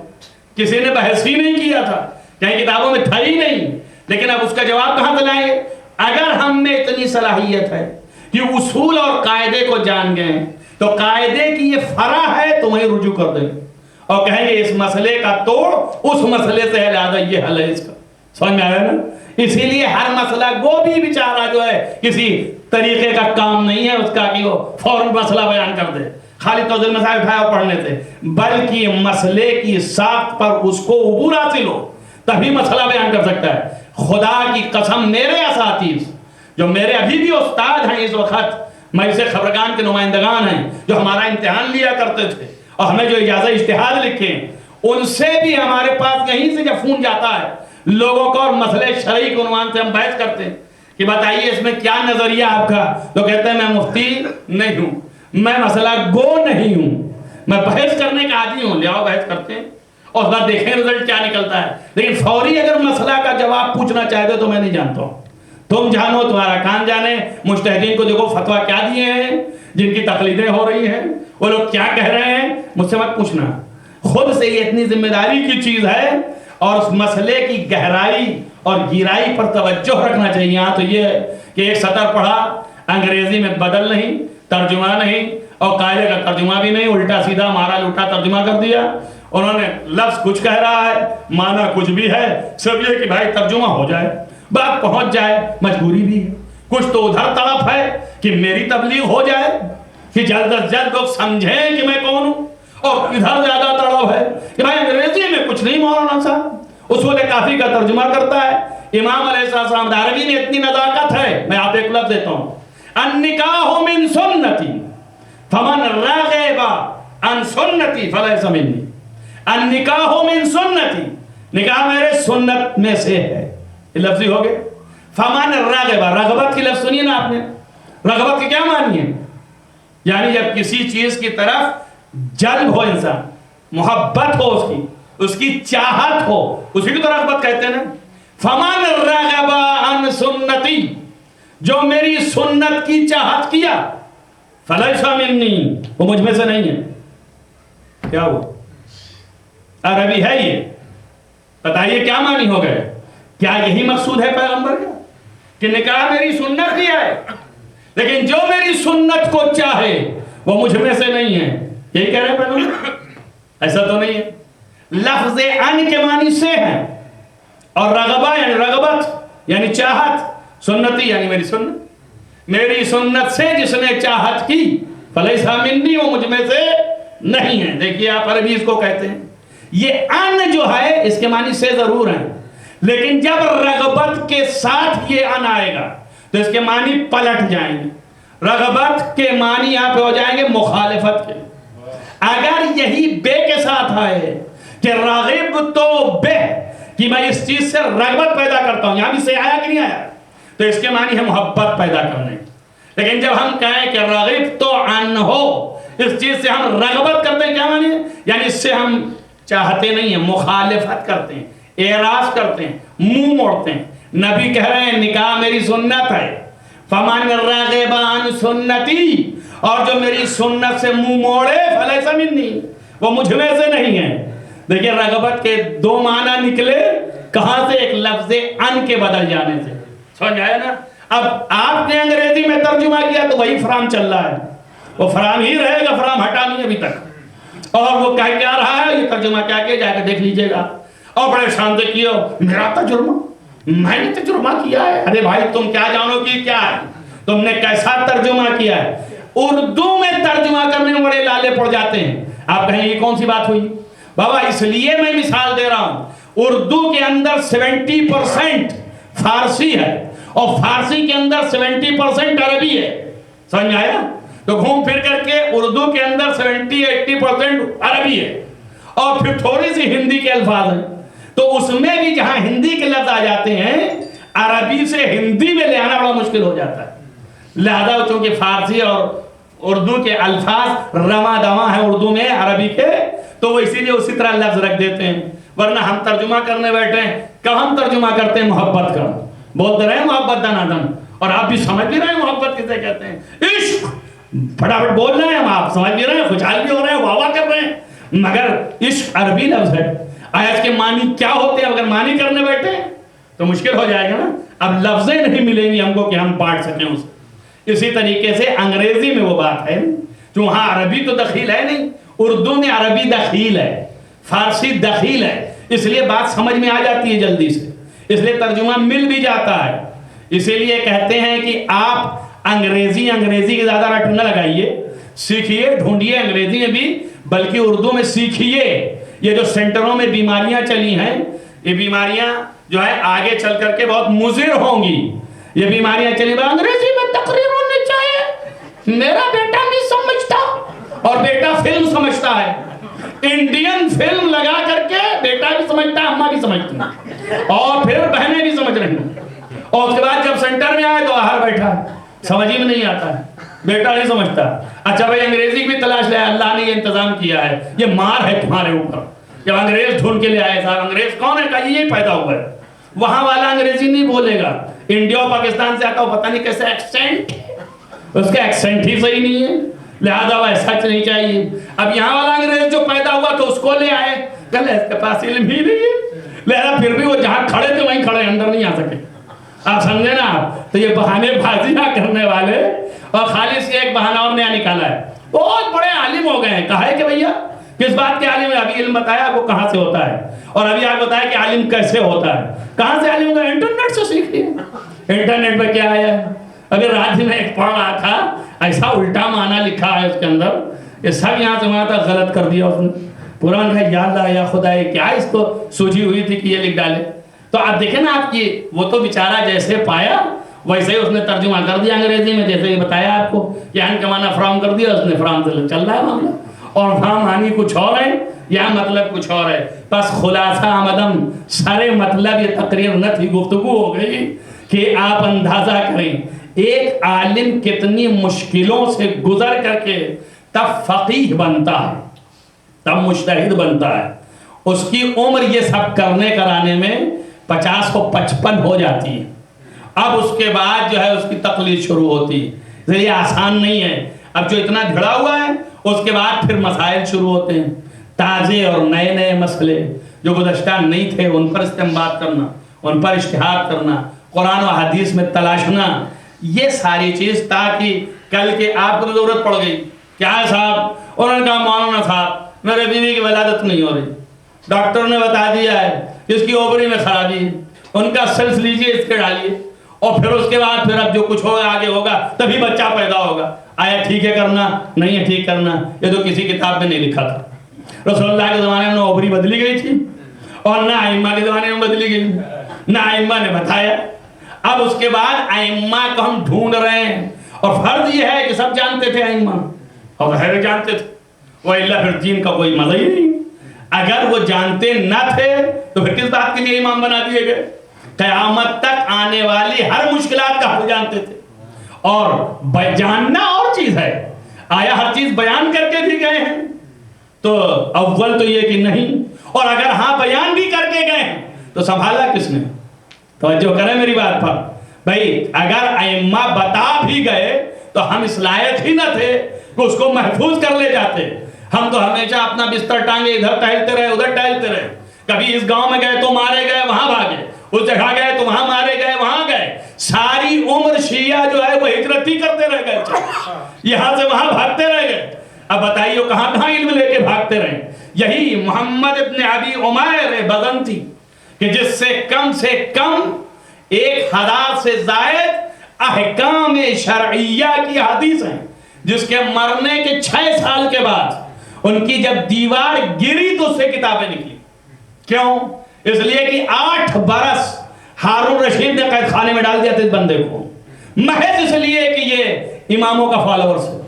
کسی نے بحث ہی نہیں کیا تھا, کہیں کتابوں میں تھا ہی نہیں, لیکن اب اس کا جواب کہاں سے لائیں گے؟ اگر ہم میں اتنی صلاحیت ہے کہ اصول اور قاعدے کو جان گئے تو قاعدے کی یہ فرع ہے تو وہیں رجوع کر دیں گے اور کہیں گے اس مسئلے کا توڑ اس مسئلے سے ہے, لہذا یہ حل ہے اس کا. سمجھ میں آیا نا؟ اسی لیے ہر مسئلہ وہ بھی بیچارہ جو ہے کسی طریقے کا کام نہیں ہے اس کا کہ وہ فوراً مسئلہ بیان کر دے, خالی توضیح المسائل اٹھایا پڑھنے سے, بلکہ مسئلے کی ساخت پر اس کو عبور حاصل ہو تبھی مسئلہ بیان کر سکتا ہے. خدا کی قسم, میرے اساتذہ جو میرے ابھی بھی استاد ہیں اس وقت, مجلس خبرگان کے نمائندگان ہیں جو ہمارا امتحان لیا کرتے تھے اور ہمیں جو اجازہ اجتہاد لکھے, ان سے بھی ہمارے پاس یہیں سے جب فون جاتا ہے لوگوں کو اور مسئلے شرعی کے عنوان سے ہم بحث کرتے ہیں کہ بتائیے اس میں کیا نظریہ آپ کا, تو کہتے ہیں میں مفتی نہیں ہوں, میں مسئلہ گو نہیں ہوں, میں بحث کرنے کا عادی ہوں, لیاؤ بحث کرتے ہیں اور اس بعد دیکھیں رزلٹ کیا نکلتا ہے. لیکن فوری اگر مسئلہ کا جواب پوچھنا چاہتے تو میں نہیں جانتا ہوں, تم جانو تمہارا کان جانے. مجتہدین کو دیکھو فتویٰ کیا دیے ہیں, جن کی تقلیدیں ہو رہی ہیں وہ لوگ کیا کہہ رہے ہیں, مجھ سے مت پوچھنا. خود سے یہ اتنی ذمہ داری کی چیز ہے اور اس مسئلے کی گہرائی اور گہرائی پر توجہ رکھنا چاہیے. ہاں تو یہ ہے کہ ایک سطر پڑھا, انگریزی میں بدل نہیں, ترجمہ نہیں, اور قاعدے کا ترجمہ بھی نہیں, الٹا سیدھا مارا لوٹا ترجمہ کر دیا. انہوں نے لفظ کچھ کہہ رہا ہے, معنی کچھ بھی ہے, سب یہ کہ بھائی ترجمہ ہو جائے, بات پہنچ جائے, مجبوری بھی ہے. کچھ تو ادھر طرف ہے کہ میری تبلیغ ہو جائے کہ جلد از جلد لوگ سمجھیں کہ میں کون ہوں, اور ادھر زیادہ تڑاؤ ہے کہ بھائی انگریزی میں کچھ نہیں مولانا صاحب اصول کافی کا ترجمہ کرتا ہے. امام علیہ السلام عربی میں اتنی نزاکت ہے, میں آپ ایک لفظ دیتا ہوں, النکاح من سنتی فمن رغب عن سنتی فلیس منی. النکاح من سنتی, نکاح میرے سنت میں سے ہے, یہ لفظی ہو گئے. فمن رغب, رغبت کی لفظ سنیے نا آپ نے, رغبت کی کیا معنی ہے؟ یعنی جب کسی چیز کی طرف جلب ہو انسان, محبت ہو اس کی چاہت ہو, اسی کی تو رغبت کہتے ہیں نا. فمن رغب عن سنتی, جو میری سنت کی چاہت کیا, فلیس منی, وہ مجھ میں سے نہیں ہے. کیا ہوا؟ عربی ہے یہ, بتائیے کیا معنی ہو گئے؟ کیا یہی مقصود ہے پیغمبر کا کہ نکاح میری سنت کی ہے, لیکن جو میری سنت کو چاہے وہ مجھ میں سے نہیں ہے, یہی کہہ رہے ہیں پیغمبر؟ ایسا تو نہیں ہے. لفظ ان کے معنی سے ہے, اور رغبہ یعنی رغبت یعنی چاہت, سنتی یعنی میری سنت. میری سنت سے جس نے چاہت کی فلیس منی, وہ مجھ میں سے نہیں ہے. دیکھیے آپ عربی اس کو کہتے ہیں. یہ ان جو ہے اس کے معنی سے ضرور ہیں, لیکن جب رغبت کے ساتھ یہ ان آئے گا تو اس کے معنی پلٹ جائیں گے. رغبت کے معنی یہاں پہ ہو جائیں گے مخالفت کے. اگر یہی بے کے ساتھ آئے کہ راغب تو بے, کہ میں اس چیز سے رغبت پیدا کرتا ہوں, یہاں بھی سے آیا کہ نہیں آیا, تو اس کے معنی ہے محبت پیدا کرنے. لیکن جب ہم کہیں کہ راغب تو عن ہو, اس چیز سے ہم رغبت کرتے ہیں، کیا معنی ہے؟ یعنی اس سے ہم چاہتے نہیں ہیں، مخالفت کرتے ہیں، اعراض کرتے ہیں، منہ موڑتے ہیں۔ نبی کہہ رہے ہیں نکاح میری سنت ہے، فمن رغب عن سنتی، اور جو میری سنت سے منہ موڑے فلیس منی، وہ مجھ میں سے نہیں ہے۔ دیکھیں رغبت کے دو معنی نکلے کہاں سے؟ ایک لفظ ان کے بدل جانے سے، سمجھ آیا نا؟ اب آپ نے انگریزی میں ترجمہ کیا تو وہی فرام چل رہا ہے، وہ فرام ہی رہے گا، فرام ہٹا نہیں ابھی تک۔ اور وہ کہہ کیا رہا ہے؟ یہ ترجمہ کیا کہ جا کے دیکھ لیجئے گا۔ اور بڑے شان سے کیا میرا ترجمہ، میں نے ترجمہ کیا ہے۔ ارے بھائی تم کیا جانو کہ کیا ہے، تم نے کیسا ترجمہ کیا ہے؟ اردو میں ترجمہ کرنے میں بڑے لالے پڑ جاتے ہیں۔ آپ کہیں یہ کون سی بات ہوئی؟ بابا اس لیے میں مثال دے رہا ہوں، اردو کے اندر 70% فارسی ہے اور فارسی کے اندر 70% عربی ہے، سمجھ آیا؟ تو گھوم پھر کر کے اردو کے اندر 70-80% عربی ہے اور پھر تھوڑی سی ہندی کے الفاظ ہیں۔ تو اس میں بھی جہاں ہندی کے لفظ آ جاتے ہیں، عربی سے ہندی میں لے آنا بڑا مشکل ہو جاتا ہے۔ لہذا چونکہ فارسی اور اردو کے الفاظ رواں دواں ہیں اردو میں عربی کے، تو وہ اسی لیے اسی طرح لفظ رکھ دیتے ہیں۔ ورنہ ہم ترجمہ کرنے بیٹھے ہیں، کب ہم ترجمہ کرتے ہیں؟ محبت کا بولتے رہے، محبت دنادن، اور آپ بھی سمجھ بھی رہے ہیں محبت کسے کہتے ہیں۔ عشق پھٹافٹ بول رہے ہیں ہم، آپ سمجھ بھی رہے ہیں، خوشحال بھی ہو رہے ہیں، واہ واہ کر رہے ہیں، مگر عشق عربی لفظ ہے۔ آیا اس کے معنی کیا ہوتے ہیں؟ اگر معنی کرنے بیٹھے ہیں تو مشکل ہو جائے گا نا، اب لفظیں نہیں ملیں گی ہم کو کہ ہم پاٹ سکیں اسے۔ اسی طریقے سے انگریزی میں وہ بات ہے جو وہاں عربی تو دخیل ہے نہیں، اردو میں عربی دخیل ہے، فارسی دخیل ہے، اس لیے بات سمجھ میں آ جاتی ہے جلدی سے، اس لیے ترجمہ مل بھی جاتا ہے۔ اسی لیے کہتے ہیں کہ آپ انگریزی کے زیادہ رٹ نہ لگائیے، سیکھیے، ڈھونڈیے انگریزی میں بھی، بلکہ اردو میں سیکھیے۔ یہ جو سینٹروں میں بیماریاں چلی ہیں، یہ بیماریاں جو ہے آگے چل کر کے بہت مضر ہوں گی۔ یہ بیماریاں چلی انگریزی میں تقریر ہونی چاہیے، میرا بیٹا نہیں سمجھتا، اور بیٹا فلم سمجھتا ہے، انڈین فلم لگا کر کے بیٹا بھی سمجھتا ہے، اماں بھی سمجھتی ہیں، اور پھر بہنیں بھی سمجھ رہی ہیں، اور اس کے بعد جب سینٹر میں آئے تو باہر بیٹھا ہے، سمجھ ہی میں نہیں آتا ہے، بیٹا نہیں سمجھتا۔ اچھا بھائی انگریزی کی بھی تلاش لے، اللہ نے یہ انتظام کیا ہے، یہ مار ہے تمہارے اوپر۔ جب انگریز ڈھونڈ کے لے آئے، صاحب انگریز کون ہے؟ کہا یہ پیدا ہوا ہے، وہاں والا انگریزی نہیں بولے گا، انڈیا اور پاکستان سے آتا ہو، پتہ نہیں کیسے ایکسینٹ، اس کا ایکسینٹ ہی صحیح نہیں ہے، لہذا وہ ایسا نہیں چاہیے۔ اب یہاں والا انگریز جو پیدا ہوا تو اس کو لے آئے، کل اس کے پاس علم ہی نہیں ہے، لہذا پھر بھی وہ جہاں کھڑے تھے وہیں کھڑے، اندر نہیں آ سکے۔ آپ سمجھے نا؟ تو یہ بہانے بازیاں کرنے والے، اور خالص یہ ایک بہانہ اور نیا نکالا ہے، بہت بڑے عالم ہو گئے ہیں۔ کہا ہے کہ بھیا کس بات کے عالم ہے؟ ابھی علم بتایا آپ کو کہاں سے ہوتا ہے، اور ابھی آپ بتایا کہ عالم کیسے ہوتا ہے، کہاں سے عالم ہوگا؟ انٹرنیٹ سے سیکھ لیا۔ انٹرنیٹ پہ کیا آیا ہے؟ ابھی رات میں ایک پڑھ رہا تھا، ایسا الٹا معنی لکھا ہے اس کے اندر، یہ سب یہاں سے وہاں تک غلط کر دیا اس نے پورا۔ نے کہا یا اللہ یا خدا، کیا اس کو سوجھی ہوئی تھی کہ یہ لکھ ڈالے؟ تو آپ دیکھیں نا آپ کی، وہ تو بیچارہ جیسے پایا ویسے ہی اس نے ترجمہ کر دیا انگریزی میں، جیسے ہی بتایا آپ کو کہ ان کا معنی فرام کر دیا، اس نے فرام سے چل رہا ہے معاملہ، اور وہاں معنی کچھ اور ہے، یہاں مطلب کچھ اور ہے۔ بس خلاصہ آمدم سارے مطلب یہ تقریر نہ تھی، گفتگو ہو گئی کہ آپ اندازہ کریں ایک عالم کتنی مشکلوں سے گزر کر کے تب فقیہ بنتا ہے، تب مجتہد بنتا ہے، اس کی عمر یہ سب کرنے کرانے میں 50 و 55 ہو جاتی ہے۔ اب اس کے بعد جو ہے اس کی تقلید شروع ہوتی ہے، یہ آسان نہیں ہے۔ اب جو اتنا بھیڑا ہوا ہے اس کے بعد پھر مسائل شروع ہوتے ہیں، تازے اور نئے نئے مسئلے جو گزشتہ نہیں تھے ان پر استنباط کرنا، ان پر اجتہاد کرنا، قرآن و حدیث میں تلاشنا، یہ ساری چیز، تاکہ کل کے آپ کو ضرورت پڑ گئی کیا ہے صاحب، انہوں نے کہا مولانا صاحب میرے بیوی کی ولادت نہیں ہو رہی، ڈاکٹر نے بتا دیا ہے اس کی اوپری میں خرابی ہے، ان کا سیلس لیجئے، اس کے ڈالیے، اور پھر اس کے بعد پھر اب جو کچھ ہوگا آگے ہوگا تبھی بچہ پیدا ہوگا۔ آیا ٹھیک ہے کرنا؟ نہیں ہے ٹھیک کرنا، یہ تو کسی کتاب میں نہیں لکھا تھا۔ رسول اللہ کے زمانے میں اوپری بدلی گئی تھی، اور نہ ائمہ کے زمانے میں بدلی گئی، نہ ائمہ نے بتایا۔ اب اس کے بعد ائمہ کو ہم ڈھونڈ رہے ہیں، اور فرض یہ ہے کہ سب جانتے تھے ائمہ، اور غیر جانتے تھے، وَإِلَّا پھر دین کا کوئی مزہ ہی نہیں۔ اگر وہ جانتے نہ تھے تو پھر کس بات کے لیے امام بنا دیے گئے؟ قیامت تک آنے والی ہر مشکلات کا حل جانتے تھے، اور جاننا اور چیز ہے، آیا ہر چیز بیان کر کے بھی گئے ہیں؟ تو اول تو یہ کہ نہیں، اور اگر ہاں بیان بھی کر کے گئے ہیں تو سنبھالا کس نے؟ توجہ کریں میری بات پر بھائی، اگر ائمہ بتا بھی گئے تو ہم اس لائق ہی نہ تھے کہ اس کو محفوظ کر لے جاتے. ہم تو ہمیشہ اپنا بستر ٹانگے ادھر ٹہلتے رہے ادھر ٹہلتے رہے. کبھی اس گاؤں میں گئے تو مارے گئے وہاں بھاگے، اس جگہ گئے تو وہاں مارے گئے وہاں گئے. ساری عمر شیعہ جو ہے وہ ہجرت ہی کرتے رہ گئے، یہاں سے وہاں بھاگتے رہ گئے. اب بتائیے کہاں کہاں علم لے کے بھاگتے رہے. یہی محمد ابن ابی عمیر بغنتی کہ جس سے کم 1000 سے زائد احکام شرعیہ کی حدیث ہیں، جس کے مرنے کے 6 سال کے بعد ان کی جب دیوار گری تو اس سے کتابیں نکلی. کیوں؟ اس لیے کہ 8 برس ہارون رشید نے قید خانے میں ڈال دیا تھا اس بندے کو، محض اس لیے کہ یہ اماموں کا فالورز ہے.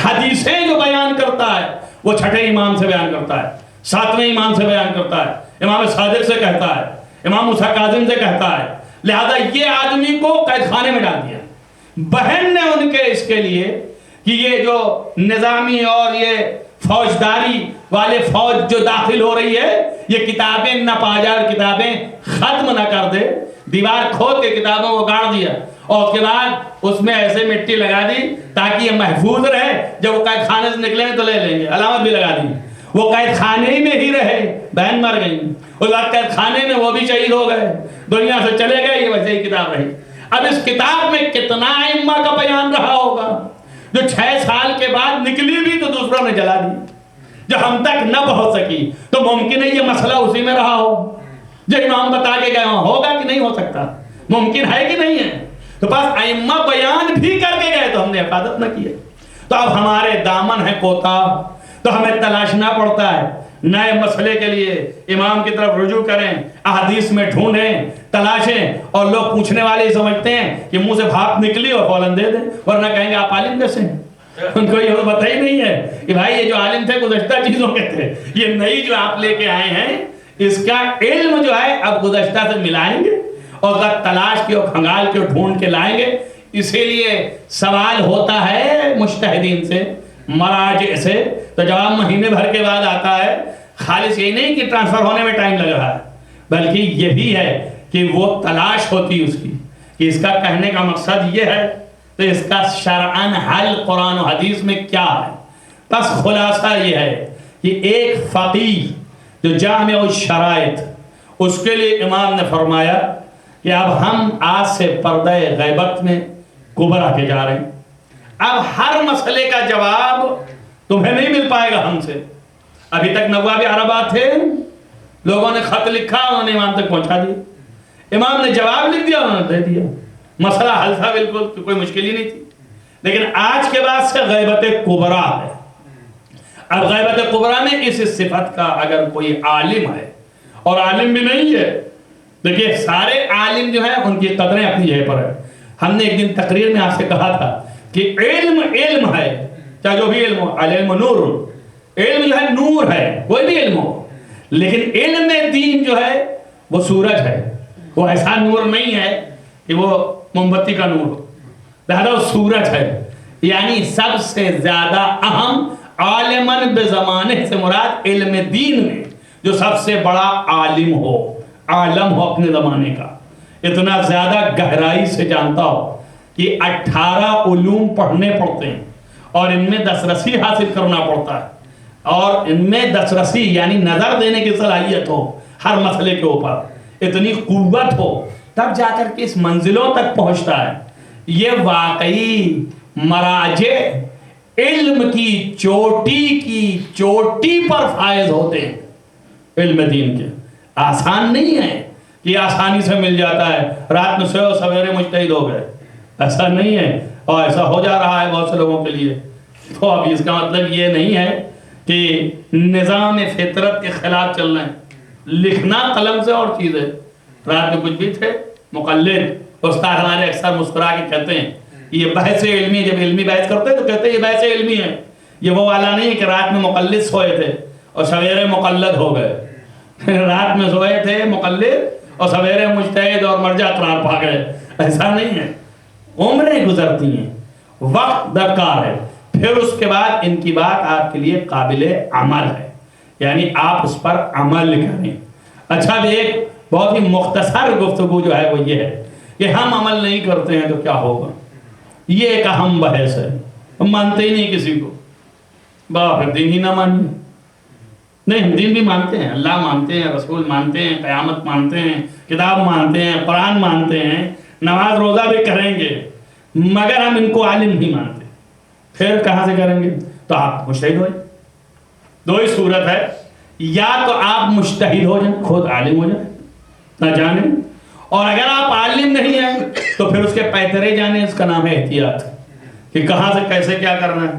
حدیثیں جو بیان کرتا ہے وہ 6 امام سے بیان کرتا ہے، 7ویں امام سے بیان کرتا ہے، امام صادق سے کہتا ہے، امام موسیٰ کاظم سے کہتا ہے. لہذا یہ آدمی کو قید خانے میں ڈال دیا. بہن نے ان کے اس کے لیے کہ یہ جو نظامی اور یہ فوجداری والے فوج جو داخل ہو رہی ہے یہ کتابیں نہ پاجار کتابیں ختم نہ کر دے، دیوار کھود کے کتابوں کو گاڑ دیا اور اس کے بعد اس میں ایسے مٹی لگا دی تاکہ یہ محفوظ رہے. جب وہ قید خانے سے نکلیں تو لے لیں گے، علامت بھی لگا دی. وہ قید خانے میں ہی رہے، بہن مر گئی، اس بعد قید خانے میں وہ بھی شہید ہو گئے، دنیا سے چلے گئے. یہ ویسے ہی کتاب رہی. اب اس کتاب میں کتنا ائمہ کا بیان رہا ہوگا جو 6 سال کے بعد نکلی بھی تو دوسروں نے جلا دی، جو ہم تک نہ پہنچ سکی. تو ممکن ہے یہ مسئلہ اسی میں رہا ہو جو امام بتا کے گئے. ہوگا کہ نہیں ہو سکتا؟ ممکن ہے کہ نہیں ہے؟ تو بس ائمہ بیان بھی کر کے گئے تو ہم نے حفاظت نہ کی. تو اب ہمارے دامن ہے کوتاہ، تو ہمیں تلاشنا پڑتا ہے نئے مسئلے کے لیے. امام کی طرف رجوع کریں، احادیث میں ڈھونڈیں، تلاشیں. اور لوگ پوچھنے والے سمجھتے ہیں کہ منہ سے بھاپ نکلی اور فوراً دے دیں، ورنہ کہیں گے آپ عالم کیسے ہیں؟ ان کو یہ پتہ ہی نہیں ہے کہ بھائی یہ جو عالم تھے گزشتہ چیزوں کے تھے، یہ نئی جو آپ لے کے آئے ہیں اس کا علم جو ہے اب گزشتہ سے ملائیں گے اور تلاش کے اور کھنگال کے ڈھونڈ کے لائیں گے. اسی لیے سوال ہوتا ہے مجتہدین سے، مراجع سے، تو جواب مہینے بھر کے بعد آتا ہے. خالص یہی نہیں کہ ٹرانسفر ہونے میں ٹائم لگ رہا ہے، بلکہ یہ بھی ہے کہ وہ تلاش ہوتی اس کی کہ اس کا کہنے کا مقصد یہ ہے تو اس کا شرعاً حل قرآن و حدیث میں کیا ہے. بس خلاصہ یہ ہے کہ ایک فقیہ جو جامع الشرائط، اس کے لیے امام نے فرمایا کہ اب ہم آج سے پردہ غیبت میں کبرا کے جا رہے ہیں. اب ہر مسئلے کا جواب تمہیں نہیں مل پائے گا ہم سے. ابھی تک نواب عربات تھے، لوگوں نے خط لکھا انہوں نے امام تک پہنچا دیا، امام نے جواب لکھ دیا انہوں نے دے دیا، مسئلہ حل تھا بالکل، کوئی مشکل ہی نہیں تھی. لیکن آج کے بعد سے غیبت کبرا ہے. اب غیبت کبرا میں اس صفت کا اگر کوئی عالم ہے اور عالم بھی نہیں ہے، دیکھیے سارے عالم جو ہیں ان کی قدریں اپنی جگہ پر ہیں. ہم نے ایک دن تقریر میں آپ سے کہا تھا کہ علم ہے، چاہے جو بھی علم ہو، علم نور، علم جو ہے نور ہے، کوئی بھی علم ہو. لیکن علم دین جو ہے وہ سورج ہے، وہ ایسا نور نہیں ہے کہ وہ موم بتی کا نور ہو، لہذا وہ سورج ہے. یعنی سب سے زیادہ اہم عالماً بزمانے سے مراد علم دین میں جو سب سے بڑا عالم ہو اپنے زمانے کا، اتنا زیادہ گہرائی سے جانتا ہو کہ 18 علوم پڑھنے پڑتے ہیں اور ان میں دسترسی حاصل کرنا پڑتا ہے، اور ان میں دسترسی یعنی نظر دینے کی صلاحیت ہو ہر مسئلے کے اوپر، اتنی قوت ہو تب جا کر کے اس منزلوں تک پہنچتا ہے. یہ واقعی مراجع علم کی چوٹی پر فائز ہوتے ہیں. علم دین کے آسان نہیں ہے کہ آسانی سے مل جاتا ہے، رات میں سوئے سویرے مجتہد ہو گئے، ایسا نہیں ہے. اور ایسا ہو جا رہا ہے بہت سے لوگوں کے لیے. تو اب اس کا مطلب یہ نہیں ہے کہ نظام فطرت کے خلاف چل رہے ہیں. لکھنا قلم سے اور چیز ہے. رات میں کچھ بھی تھے مقلد استاد ہمارے اکثر مسکرا کے کہتے ہیں یہ بحث علمی، جب علمی بحث کرتے ہیں تو کہتے ہیں یہ بحث علمی ہے. یہ وہ والا نہیں ہے کہ رات میں مقلد سوئے تھے اور سویرے مقلد ہو گئے. رات میں سوئے تھے مقلد اور سویرے مجتہد اور مرجع قرار پا گئے، ایسا نہیں ہے. عمریں گزرتی ہیں، وقت درکار ہے، پھر اس کے بعد ان کی بات آپ کے لیے قابل عمل ہے، یعنی آپ اس پر عمل کریں۔ اچھا ایک بہت ہی مختصر گفتگو جو ہے وہ یہ ہے کہ ہم عمل نہیں کرتے ہیں تو کیا ہوگا، یہ ایک اہم بحث ہے۔ ہم مانتے ہی نہیں کسی کو، پھر دین ہی نہ مانیے۔ نہیں، ہم دین بھی مانتے ہیں، اللہ مانتے ہیں، رسول مانتے ہیں، قیامت مانتے ہیں، کتاب مانتے ہیں، قرآن مانتے ہیں، نماز روزہ بھی کریں گے، مگر ہم ان کو عالم نہیں مانتے۔ پھر کہاں سے کریں گے؟ تو آپ مجتہد ہوئے۔ دو ہی صورت ہے، یا تو آپ مجتہد ہو جائیں، خود عالم ہو جائیں، نہ جانیں، اور اگر آپ عالم نہیں ہیں تو پھر اس کے پیترے جانیں، اس کا نام ہے احتیاط، کہ کہاں سے کیسے کیا کرنا ہے۔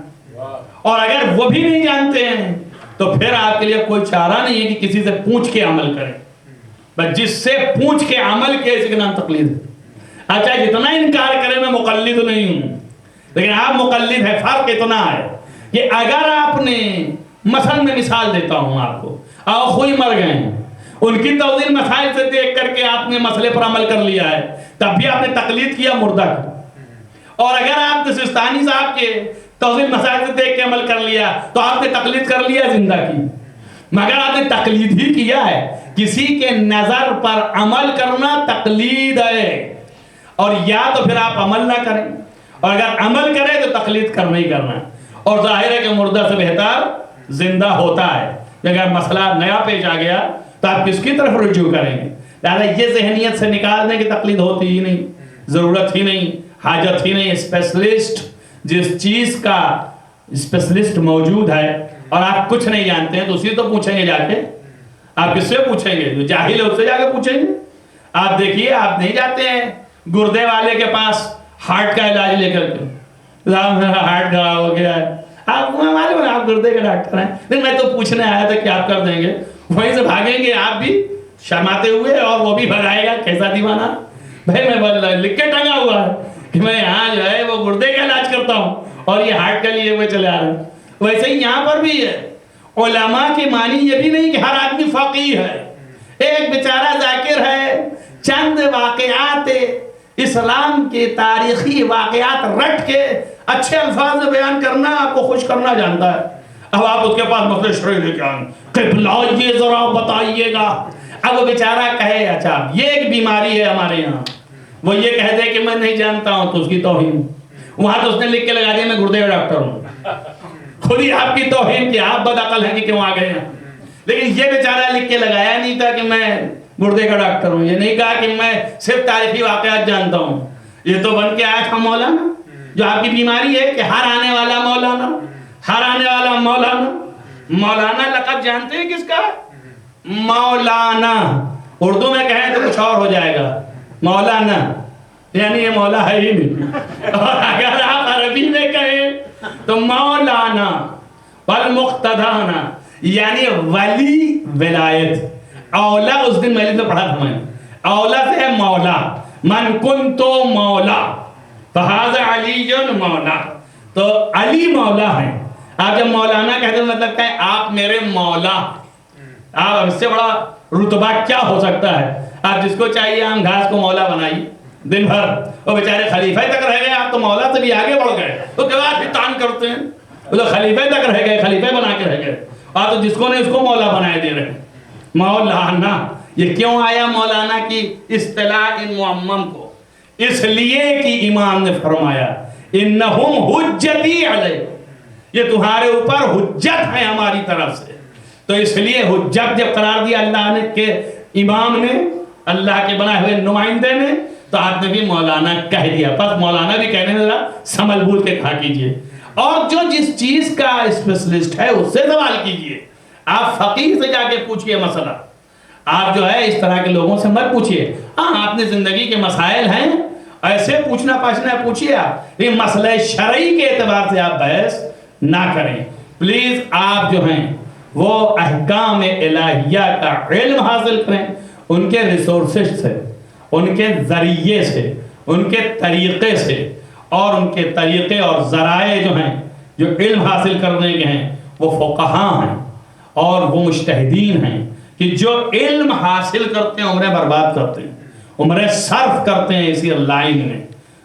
اور اگر وہ بھی نہیں جانتے ہیں تو پھر آپ کے لیے کوئی چارہ نہیں ہے کہ کسی سے پوچھ کے عمل کریں، بس جس سے پوچھ کے عمل کیا اسی کا نام تقلید ہے۔ اچھا جتنا انکار کریں میں مقلد نہیں ہوں، لیکن آپ مقلد ہے، فرق اتنا ہے کہ اگر آپ نے مثلا میں مثال دیتا ہوں آپ کو، آپ خود مر گئے ہیں، ان کی توضیح مسائل سے دیکھ کر کے آپ نے مسئلے پر عمل کر لیا ہے، تب بھی آپ نے تقلید کیا مردہ کی۔ اور اگر آپ نے سستانی صاحب کے توضیح مسائل سے دیکھ کے عمل کر لیا تو آپ نے تقلید کر لیا زندہ کی، مگر آپ نے تقلید ہی کیا ہے۔ کسی کے نظر پر عمل کرنا تقلید ہے، اور یا تو پھر آپ عمل نہ کریں، اور اگر عمل کریں تو تقلید کرنا ہی کرنا ہے۔ اور ظاہر ہے کہ مردہ سے بہتر زندہ ہوتا ہے۔ اگر مسئلہ نیا پیش آ گیا تو آپ کس کی طرف رجوع کریں گے؟ لہذا یہ ذہنیت سے نکالنے کی تقلید ہوتی ہی نہیں، ضرورت ہی نہیں، حاجت ہی نہیں۔ اسپیشلسٹ، جس چیز کا اسپیشلسٹ موجود ہے اور آپ کچھ نہیں جانتے ہیں تو اسی تو پوچھیں گے جا کے۔ آپ کس سے پوچھیں گے؟ جو جاہل ہے اس سے جا کے پوچھیں گے۔ آپ دیکھیے، آپ نہیں جاتے ہیں گردے والے کے پاس ہارٹ کا علاج لے کر کے، ہارٹ خراب ہو گیا ہے، آپ معلوم ہے آپ گردے کے ڈاکٹر ہیں، نہیں میں تو پوچھنے آیا تھا کہ آپ کر دیں گے، وہیں سے بھاگیں گے آپ بھی شرماتے ہوئے، اور وہ بھی بھگائے گا کیسا دیوانہ۔ بھائی میں لکھ کے ٹنگا ہوا ہے کہ میں یہاں جو ہے وہ گردے کا علاج کرتا ہوں اور یہ ہارٹ کا لیے ہوئے چلے آ رہے ہیں۔ ویسے ہی یہاں پر بھی ہے، علماء کی معنی یہ بھی نہیں کہ ہر آدمی فقیہ ہے۔ ایک بیچارہ ذاکر ہے، چند واقعات اسلام کے تاریخی واقعات رٹ کے اچھے الفاظ میں بیان کرنا آپ کو خوش کرنا جانتا ہے۔ اب آپ اس کے پاس مسئلہ شرعی لے کے آئیں، قبلہ یہ ذرا بتائیے گا۔ اب وہ بیچارہ کہے اچھا یہ ایک بیماری ہے ہمارے یہاں، وہ یہ کہہ دے کہ میں نہیں جانتا ہوں تو اس کی توہین، وہاں تو اس نے لکھ کے لگا دیا میں گردے کا ڈاکٹر ہوں، خود ہی آپ کی توہین کی، آپ بد عقل ہیں کہ کیوں آ گئے ہیں۔ لیکن یہ بیچارہ لکھ کے لگایا نہیں تھا کہ میں گردے کا ڈاکٹر ہوں، یہ نہیں کہا کہ میں صرف تاریخی واقعات جانتا ہوں، یہ تو بن کے آیا تھا مولانا۔ جو آپ کی بیماری ہے کہ ہر آنے والا مولانا، ہر آنے والا مولانا۔ مولانا لقب جانتے ہیں کس کا؟ مولانا اردو میں کہیں تو کچھ اور ہو جائے گا، مولانا یعنی یہ مولا ہے ہی نہیں، اور اگر آپ عربی میں کہیں تو مولانا والمقتدانا یعنی ولی ولایت۔ اولا اس دن میں نے پڑھا تھا، میں اولا سے ہے مولا، من کنتو مولا فہذا علی مولا، تو علی مولا ہے۔ آپ جب مولانا کہتے ہیں مطلب ہے آپ میرے مولا۔ آپ اس سے بڑا رتبہ کیا ہو سکتا ہے؟ آپ جس کو چاہیے عام گھاس کو مولا بنائیے دن بھر، وہ بیچارے خلیفہ تک رہ گئے، آپ تو مولا سے بھی آگے بڑھ گئے، تو کیا آپ تان کرتے ہیں؟ وہ تو خلیفہ تک رہ گئے، خلیفہ بنا کے رہ گئے، آپ تو جس کو نے اس کو مولا بنائے دے رہے ہیں۔ مولانا یہ کیوں آیا مولانا کی اصطلاح ان معمم کو؟ اس لیے کہ امام نے فرمایا انہم حجتی علیہ، یہ تمہارے اوپر حجت ہے ہماری طرف سے۔ تو اس لیے حجت جب قرار دیا اللہ نے کہ امام نے، اللہ کے بنائے ہوئے نمائندے نے، تو آپ نے بھی مولانا کہہ دیا۔ بس مولانا بھی کہنے میں ذرا سنبھل بول کے کہا کیجئے، اور جو جس چیز کا اسپیشلسٹ ہے اس سے سوال کیجئے۔ آپ فقیہ سے جا کے پوچھئے مسئلہ، آپ جو ہے اس طرح کے لوگوں سے مت پوچھئے۔ ہاں آپ نے زندگی کے مسائل ہیں ایسے پوچھنا پاچھنا پوچھئے آپ، یہ مسئلہ شرعی کے اعتبار سے آپ بحث نہ کریں پلیز۔ آپ جو ہیں وہ احکام الہیہ کا علم حاصل کریں، ان کے ریسورسز سے، ان کے ذریعے سے، ان کے طریقے سے، اور ان کے طریقے اور ذرائع جو ہیں جو علم حاصل کرنے کے ہیں وہ فقہاء ہیں اور وہ مجتہدین ہیں کہ جو علم حاصل کرتے ہیں عمریں برباد کرتے ہیں، عمریں صرف کرتے ہیں اسی لائن میں۔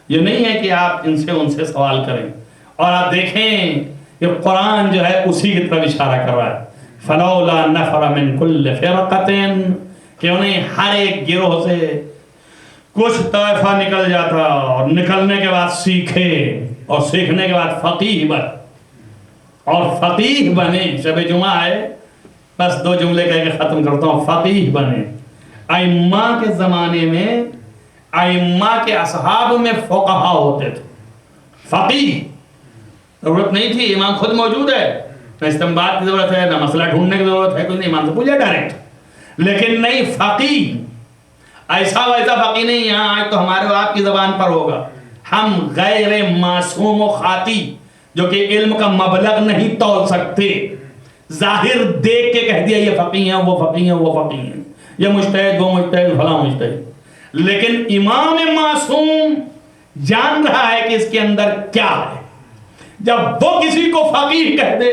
یہ نہیں ہے کہ آپ ان سے سوال کریں، اور آپ دیکھیں کہ قرآن جو ہے اسی کی طرف اشارہ کر رہا ہے فلولا نفر من کل فرقۃ کہ انہیں ہر ایک گروہ سے کچھ طائفہ نکل جاتا اور نکلنے کے بعد سیکھے اور سیکھنے کے بعد فقیہ بن اور فقیہ بنے. شب جمعہ ہے بس 2 جملے کہہ کے ختم کرتا ہوں. فقیہ بنے. ائمہ کے زمانے میں ائمہ کے اصحاب میں فقہا ہوتے تھے. فقیہ ضرورت نہیں تھی, امام خود موجود ہے, نہ استنباط کی ضرورت ہے, نہ مسئلہ ڈھونڈنے کی ضرورت ہے, کوئی نہیں, امام سے پوچھا ڈائریکٹ. لیکن نہیں, فقیہ ایسا ویسا فقیہ نہیں. یہاں آج تو ہمارے آپ کی زبان پر ہوگا, ہم غیر معصوم و خاطی جو کہ علم کا مبلغ نہیں تول سکتے, ظاہر دیکھ کے کہہ دیا یہ فقیہ ہیں, وہ فقیہ ہیں, وہ فقیہ ہیں, یہ مجتہد, وہ مجتہد, فلاں مجتہد. لیکن امام معصوم جان رہا ہے کہ اس کے اندر کیا ہے. جب وہ کسی کو فقیہ کہہ دے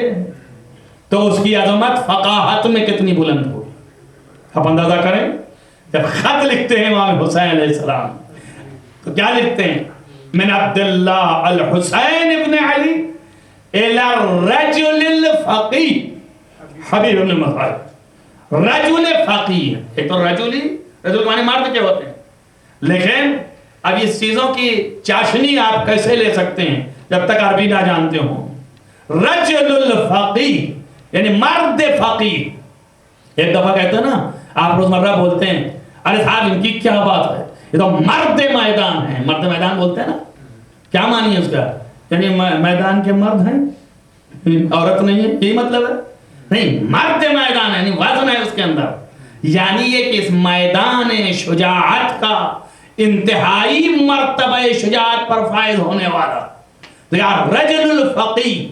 تو اس کی عظمت فقاہت میں کتنی بلند ہوگی. آپ اندازہ کریں, جب خط لکھتے ہیں امام حسین علیہ السلام تو کیا لکھتے ہیں؟ من عبداللہ الحسین ابن علی الى الرجل الفقیہ حبیب ابن مظاہر. رجل فقیہ, ایک تو رجل معنی مرد کے ہوتے ہیں, لیکن اب اس چیزوں کی چاشنی آپ کیسے لے سکتے ہیں جب تک عربی نہ جانتے ہوں. رجل الفقیہ یعنی مرد فقیہ. ایک دفعہ کہتے ہیں نا, آپ روزمرہ بولتے ہیں ارے صاحب ان کی کیا بات ہے, یہ تو مرد میدان ہے. مرد میدان بولتے ہیں نا, کیا معنی ہے اس کا؟ یعنی میدان کے مرد ہیں, عورت نہیں ہے, یہی مطلب ہے؟ نہیں, مرد میدان ہے, یعنی وزن ہے اس کے اندر. یعنی یہ کہ اس میدان شجاعت کا انتہائی مرتبہ شجاعت پر فائز ہونے والا رجل الفقیہ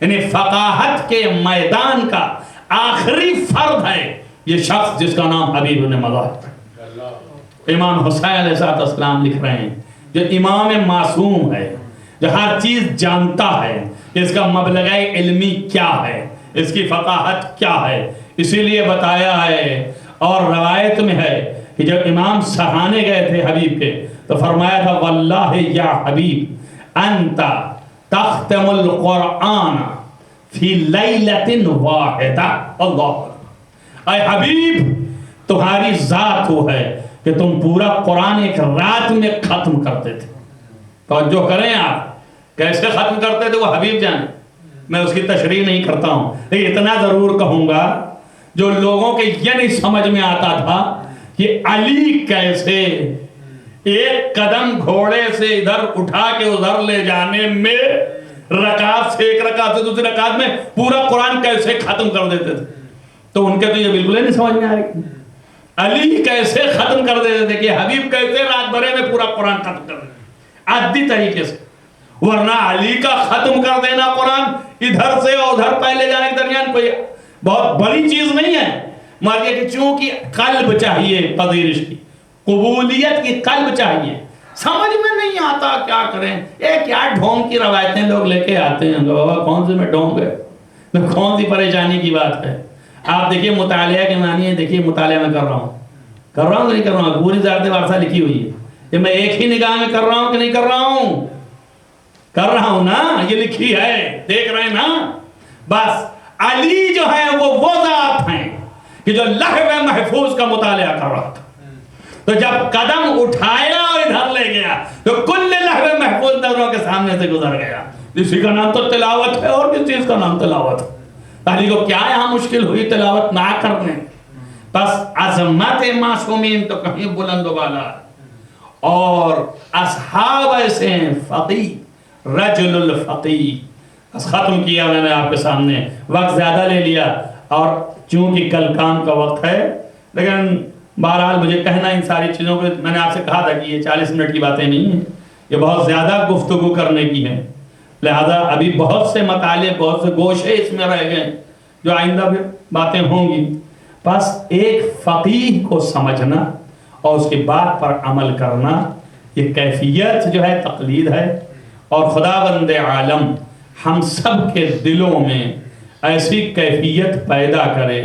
یعنی فقاہت کے میدان کا آخری فرد ہے یہ شخص جس کا نام حبیب بن مظاہر. امام حسین علیہ السلام لکھ رہے ہیں جو امام معصوم ہے, جو ہر چیز جانتا ہے کہ اس کا مبلغ علمی کیا ہے, اس کی فقاہت کیا ہے. اسی لیے بتایا ہے اور روایت میں ہے کہ جب امام سرانے گئے تھے حبیب کے تو فرمایا تھا واللہ یا حبیب انت تختم القرآن فی لیلت واحدہ. اللہ اے حبیب تمہاری ذات وہ ہے کہ تم پورا قرآن ایک رات میں ختم کرتے تھے. توجہ کریں آپ, کیسے ختم کرتے تھے وہ حبیب جانے, میں اس کی تشریح نہیں کرتا ہوں, لیکن اتنا ضرور کہوں گا جو لوگوں کے یہ نہیں سمجھ میں آتا تھا کہ علی کیسے ایک قدم گھوڑے سے ادھر اٹھا کے ادھر لے جانے میں رکعت سے ایک رکعت سے دوسری رکعت میں پورا قرآن کیسے ختم کر دیتے تھے. تو ان کے تو یہ بالکل ہی نہیں سمجھ میں آ رہی علی کیسے کہ ختم کر دیتے تھے کہ حبیب کیسے رات بھرے میں پورا قرآن ختم کر دیتے عادی طریقے سے. ورنہ علی کا ختم کر دینا قرآن ادھر سے اور ادھر پہلے جانے کے درمیان کوئی بہت بڑی چیز نہیں ہے. مگر یہ کہ چونکہ قلب چاہیے پذیرش کی, قبولیت کی قلب چاہیے. سمجھ میں نہیں آتا کیا کریں, یہ کیا ڈھونگ کی روایتیں لوگ لے کے آتے ہیں. بابا کون سے میں ڈھونگ ہے, کون سی پریشانی کی بات ہے. آپ دیکھیے مطالعہ کے معنی ہے, دیکھیے مطالعہ میں کر رہا ہوں کہ نہیں کر رہا ہوں, پوری ذات وارثہ لکھی ہوئی ہے. یہ میں ایک ہی نگاہ میں کر رہا ہوں کہ نہیں کر رہا ہوں, کر رہا ہوں نا, یہ لکھی ہے, دیکھ رہے ہیں نا. بس علی جو ہے وہ ذات ہیں کہ جو لہو محفوظ کا مطالعہ کر رہا تھا, تو جب قدم اٹھایا اور ادھر لے گیا تو کل لہو محفوظ نظروں کے سامنے سے گزر گیا. اسی کا نام تو تلاوت ہے, اور کس چیز کا نام تلاوت ہے. علی کو کیا یہاں مشکل ہوئی تلاوت نہ کرنے. بس عظمت معصومین تو کہیں بلند و بالا, اور اصحاب ایسے ہیں فقیہ رجل الفقیہ. بس ختم کیا میں نے آپ کے سامنے, وقت زیادہ لے لیا اور چونکہ کل کام کا وقت ہے, لیکن بہرحال مجھے کہنا ان ساری چیزوں کو, میں نے آپ سے کہا تھا کہ یہ 40 منٹ کی باتیں نہیں ہیں, یہ بہت زیادہ گفتگو کرنے کی ہیں. لہذا ابھی بہت سے مطالعے, بہت سے گوشے اس میں رہ گئے جو آئندہ بھی باتیں ہوں گی. بس ایک فقیہ کو سمجھنا اور اس کی بات پر عمل کرنا, یہ کیفیت جو ہے تقلید ہے. اور خداوند عالم ہم سب کے دلوں میں ایسی کیفیت پیدا کرے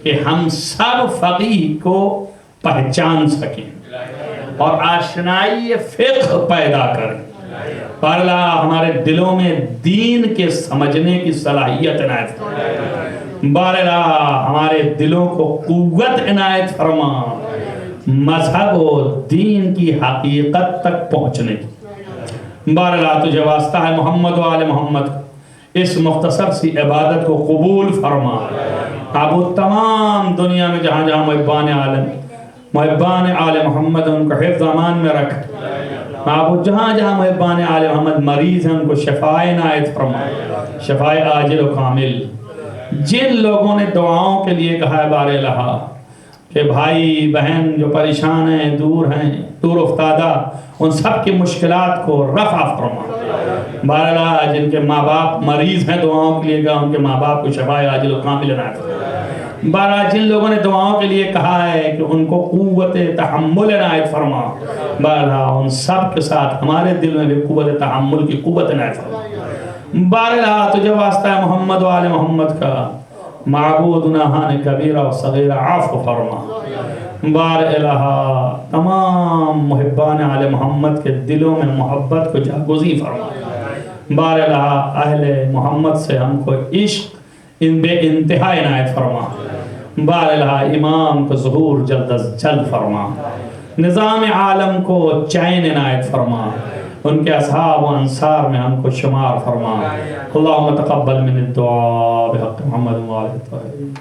کہ ہم سب فقیہ کو پہچان سکیں اور آشنائی فقہ پیدا کریں. اللہ ہمارے دلوں میں دین کے سمجھنے کی صلاحیت عنایت فرما، بارہ ہمارے دلوں کو قوت عنایت فرما مذہب و دین کی حقیقت تک پہنچنے کی۔ بارہ تجھے واسطہ ہے محمد و آل محمد اس مختصر سی عبادت کو قبول فرما۔ معبود تمام دنیا میں جہاں جہاں محبان عالم محبان آل محمد ان کو حفظ امان میں رکھ، معبود جہاں جہاں محبان آل محمد مریض ہیں ان کو شفاء عنایت فرما، شفاء عاجل و کامل۔ جن لوگوں نے دعاؤں کے لیے کہا ہے بار الہ کہ بھائی بہن جو پریشان ہیں دور افتادہ، ان سب کی مشکلات کو رفع فرما۔ بار الہ جن کے ماں باپ مریض ہیں دعاؤں کے لیے کہا ان کے ماں باپ کو شفاء عاجل و کامل عنایت فرما۔ بارہ جن لوگوں نے دعاؤں کے لیے کہا ہے کہ ان کو قوت تحمل عنایت فرما، بارہ ان سب کے ساتھ ہمارے دل میں بھی قوت تحمل کی قوت عنایت فرما۔ بارہ تجھے واسطہ ہے محمد و آل محمد کا معبود گناہان کبیرہ و صغیرہ عفو فرما۔ بار الہ تمام محبان آل محمد کے دلوں میں محبت کو جاگزی فرما۔ بار الہ اہل محمد سے ہم کو عشق ان بے انتہا عنایت فرما۔ بار الہ امام کو ظہور جلد از جلد فرما، نظام عالم کو چین عنایت فرما، ان کے اصحاب و انصار میں ہم کو شمار فرما۔ اللہم تقبل من الدعاء بحق محمد و آلہ الطاہرین۔